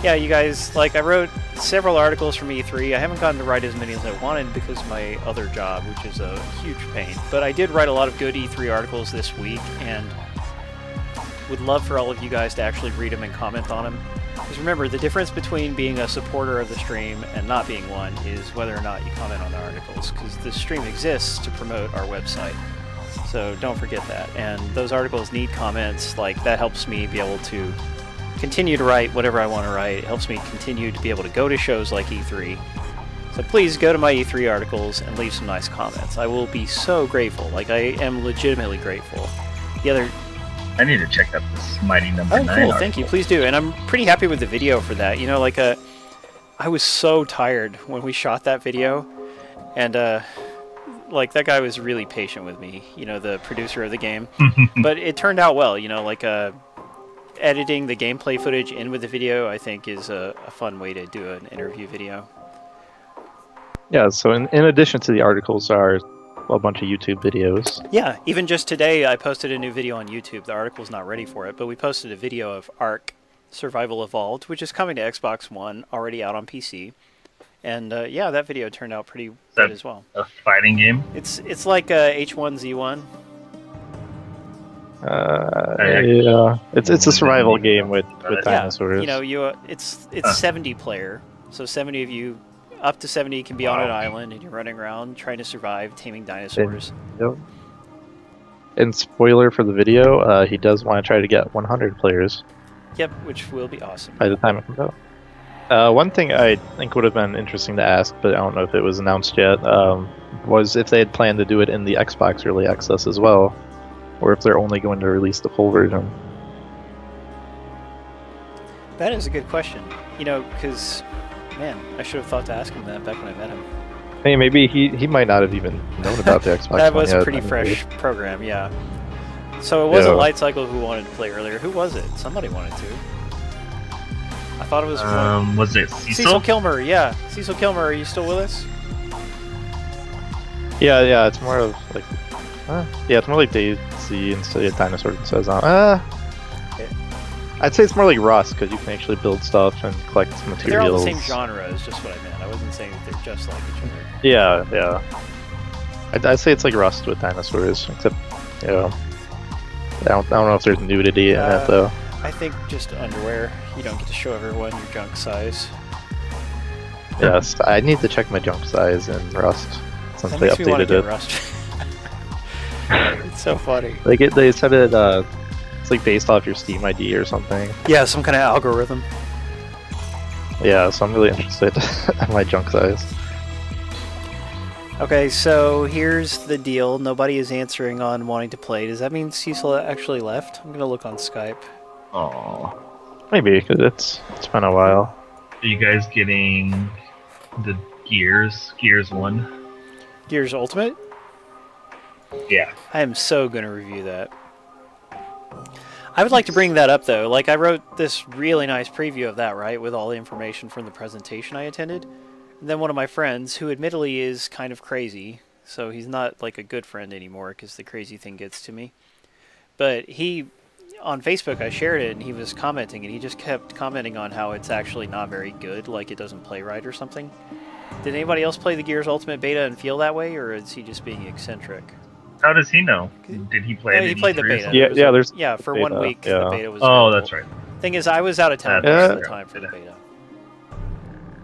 Yeah, you guys, like, I wrote several articles from E3. I haven't gotten to write as many as I wanted because of my other job, which is a huge pain. But I did write a lot of good E3 articles this week, and would love for all of you guys to actually read them and comment on them. Because remember, the difference between being a supporter of the stream and not being one is whether or not you comment on the articles, because the stream exists to promote our website. So don't forget that. And those articles need comments. Like, that helps me be able to continue to write whatever I want to write. It helps me continue to be able to go to shows like E3. So please go to my E3 articles and leave some nice comments. I will be so grateful. Like, I am legitimately grateful. The other... I need to check out this Mighty Number Oh, 9 cool. article. Thank you. Please do. And I'm pretty happy with the video for that. You know, like, I was so tired when we shot that video. And, like, that guy was really patient with me, you know, the producer of the game. But it turned out well, you know, like, editing the gameplay footage in with the video, I think, is a fun way to do an interview video. Yeah, so in addition to the articles are a bunch of YouTube videos. Yeah, even just today I posted a new video on YouTube. The article's not ready for it, but we posted a video of Ark Survival Evolved, which is coming to Xbox One, already out on PC. And yeah, that video turned out pretty good as well. A fighting game? It's like H1Z1. Yeah, it's a survival game with Yeah, dinosaurs. you know, it's 70 player, so 70 of you, up to 70 can be on an island, and you're running around trying to survive, taming dinosaurs. Yep. And spoiler for the video, he does want to try to get 100 players Yep, which will be awesome. by the time it comes out. One thing I think would have been interesting to ask, but I don't know if it was announced yet, was if they had planned to do it in the Xbox Early Access as well, or if they're only going to release the full version. That is a good question. You know, because, man, I should have thought to ask him that back when I met him. Hey, maybe he might not have even known about the Xbox That One was a yet. pretty I mean, fresh program, yeah. So it wasn't Yeah. Light Cycle who wanted to play earlier. Who was it? Somebody wanted to. I thought it was Was it Cecil Cecil? Kilmer, yeah. Cecil Kilmer, are you still with us? Yeah, it's more of like, yeah, it's more like DayZ instead of dinosaurs. It says on. Okay. I'd say it's more like Rust because you can actually build stuff and collect materials. They're all the same genre, is just what I meant. I wasn't saying that they're just like each other. Yeah. I'd say it's like Rust with dinosaurs, except, you know, I don't know if there's nudity in it though. I think just underwear. You don't get to show everyone your junk size. Yes, I need to check my junk size in Rust since That they makes me want to updated get it. Rust. It's so funny. They said it. It's like based off your Steam ID or something. Yeah, some kind of algorithm. Yeah, so I'm really interested in my junk size. Okay, so here's the deal. Nobody is answering on wanting to play. Does that mean Cecil actually left? I'm gonna look on Skype. Aw. Maybe because it's been a while. Are you guys getting the Gears 1? Gears Ultimate? Yeah. I am so gonna review that. I would like to bring that up though. Like, I wrote this really nice preview of that, right, with all the information from the presentation I attended. And then one of my friends, who admittedly is kind of crazy, so he's not like a good friend anymore because the crazy thing gets to me. But he, on Facebook, I shared it, and he was commenting, and he just kept commenting on how it's actually not very good, like it doesn't play right or something. Did anybody else play the Gears Ultimate Beta and feel that way, or is he just being eccentric? How does he know? Did he play it? He played the beta. Yeah, for beta, 1 week, yeah. the beta was Oh, available. that's right. Thing is, I was out of town most of the time for the beta.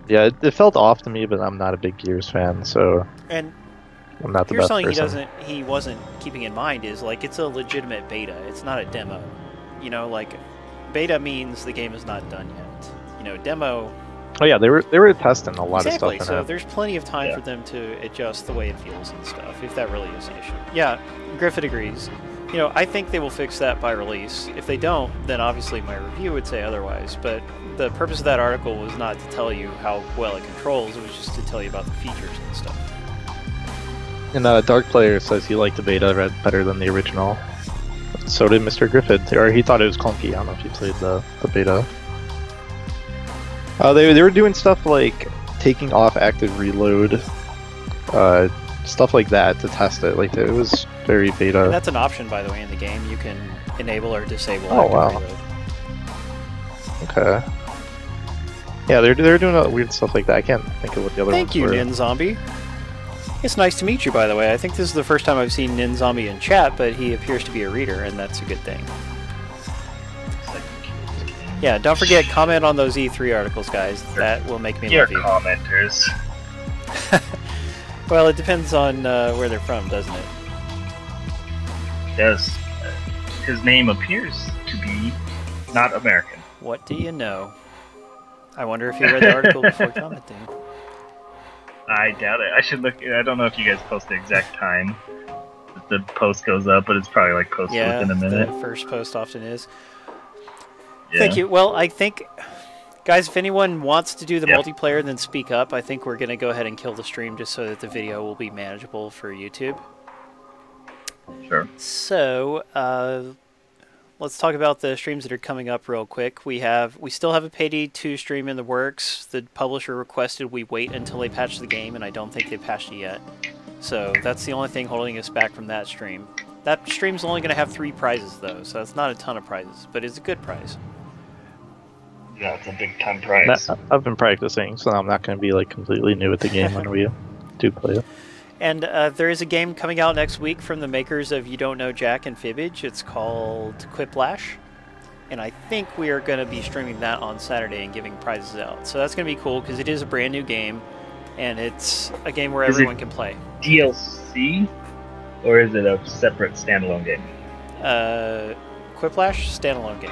Yeah, it felt off to me, but I'm not a big Gears fan, so And I'm not the here's best something person. he wasn't keeping in mind is, like, it's a legitimate beta. It's not a demo. You know, like, beta means the game is not done yet. You know, demo... Oh yeah, they were testing a lot Exactly, of stuff in so it. there's plenty of time Yeah. for them to adjust the way it feels and stuff, if that really is an issue. Yeah, Griffith agrees. You know, I think they will fix that by release. If they don't, then obviously my review would say otherwise, but the purpose of that article was not to tell you how well it controls, it was just to tell you about the features and stuff. And Dark Player says he liked the beta better than the original. So did Mr. Griffith, or he thought it was clunky. I don't know if he played the beta. They were doing stuff like taking off active reload, stuff like that to test it. Like it was very And beta. that's an option, by the way, in the game. You can enable or disable Oh, active wow. reload. Okay. Yeah, they're doing weird stuff like that. I can't think of what the other Thank ones you, were. Nin Zombie. It's nice to meet you, by the way. I think this is the first time I've seen Nin Zombie in chat, but he appears to be a reader, and that's a good thing. Yeah, don't forget, comment on those E3 articles, guys. That will make me You're love you. commenters. Well, it depends on where they're from, doesn't it? Yes. His name appears to be not American. What do you know? I wonder if he read the article before commenting. I doubt it. I should look. I don't know if you guys post the exact time that the post goes up, but it's probably like posted Yeah, within a minute. the first post often is. Yeah. Thank you. Well, I think, guys, if anyone wants to do the Yep. multiplayer, then speak up. I think we're going to go ahead and kill the stream just so that the video will be manageable for YouTube. Sure. So, let's talk about the streams that are coming up real quick. We still have a Payday 2 stream in the works. The publisher requested we wait until they patch the game, and I don't think they've patched it yet. So that's the only thing holding us back from that stream. That stream's only going to have 3 prizes, though, so it's not a ton of prizes, but it's a good prize. Yeah, it's a big time prize. I've been practicing, so I'm not going to be like completely new at the game when we do play it. And there is a game coming out next week from the makers of You Don't Know Jack and Fibbage. It's called Quiplash. And I think we are going to be streaming that on Saturday and giving prizes out. So that's going to be cool because it is a brand new game. And it's a game where Is it- everyone can play. DLC, or is it a separate standalone game? Quiplash, standalone game.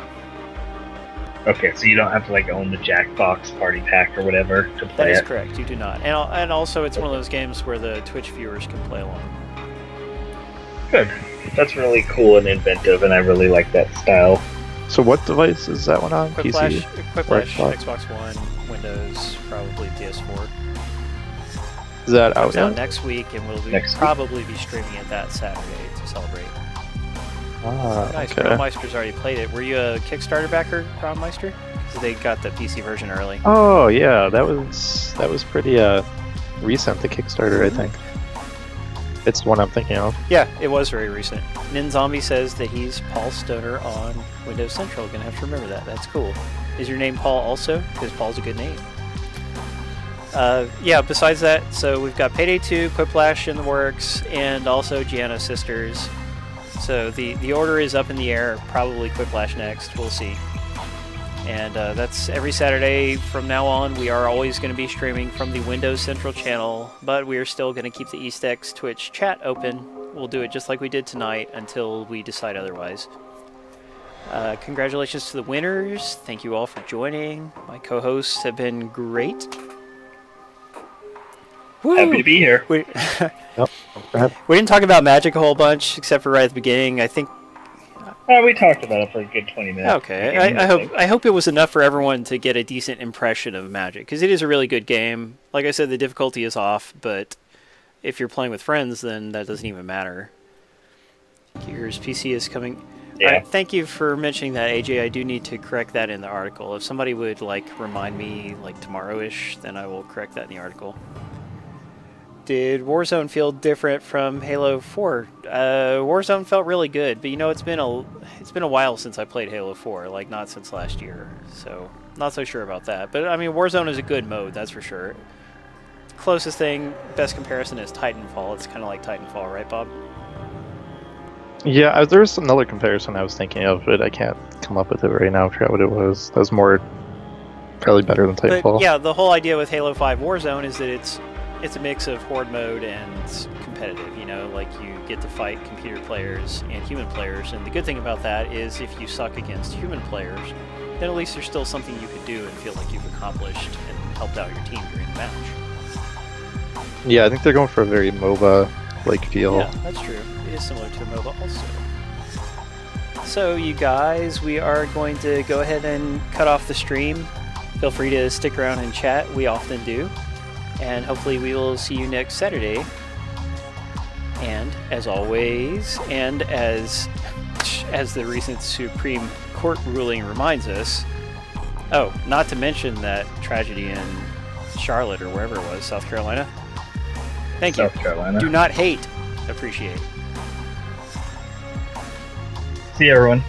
Okay, so you don't have to like own the Jackbox Party Pack or whatever to That play is it. correct. You do not. And also it's one of those games where the Twitch viewers can play along. Good. That's really cool and inventive, and I really like that style. So what device is that one on? Quiplash, PC? Quiplash, Xbox? Xbox One, Windows, probably PS4. Is that out Comes out yet? next week, and we'll Next week. probably be streaming it that Saturday to celebrate. Ah, Nice, okay. Braumeister's already played it. Were you a Kickstarter backer, Braumeister? Because they got the PC version early. Oh yeah, that was pretty recent. The Kickstarter, I think. It's the one I'm thinking of. Yeah, it was very recent. Nin Zombie says that he's Paul Stoner on Windows Central. Gonna have to remember that. That's cool. Is your name Paul also? Because Paul's a good name. Yeah, besides that, so we've got Payday 2, Quiplash in the works, and also Gianna Sisters. So the order is up in the air. Probably Quiplash next. We'll see. And that's every Saturday from now on. We are always going to be streaming from the Windows Central channel, but we are still going to keep the EastX Twitch chat open. We'll do it just like we did tonight until we decide otherwise. Congratulations to the winners. Thank you all for joining. My co-hosts have been great. Woo! Happy to be here. We, Yep. we didn't talk about Magic a whole bunch, except for right at the beginning. I think. We talked about it for a good 20 minutes. Okay, I hope it was enough for everyone to get a decent impression of Magic, because it is a really good game. Like I said, the difficulty is off, but if you're playing with friends, then that doesn't even matter. Gears PC is coming. Yeah. Alright, thank you for mentioning that, AJ. I do need to correct that in the article. If somebody would like remind me like tomorrow-ish, then I will correct that in the article. did Warzone feel different from Halo 4? Warzone felt really good, but you know, it's been a while since I played Halo 4, like not since last year, so not so sure about that. But I mean, Warzone is a good mode, that's for sure. Closest thing, best comparison is Titanfall. It's kind of like Titanfall, right, Bob? Yeah, there's another comparison I was thinking of, but I can't come up with it right now. I forgot what it was. That was more, probably better than Titanfall. But yeah, the whole idea with Halo 5 Warzone is that it's a mix of horde mode and competitive, you know, like you get to fight computer players and human players, and the good thing about that is if you suck against human players, then at least there's still something you could do and feel like you've accomplished and helped out your team during the match. Yeah, I think they're going for a very MOBA-like feel. Yeah, that's true. It is similar to MOBA also. So you guys, we are going to go ahead and cut off the stream. Feel free to stick around and chat. We often do. And hopefully we will see you next Saturday. And as always, and as the recent Supreme Court ruling reminds us, oh, not to mention that tragedy in Charlotte or wherever it was, South Carolina. Thank you. South Carolina. Do not hate, appreciate. See you, everyone.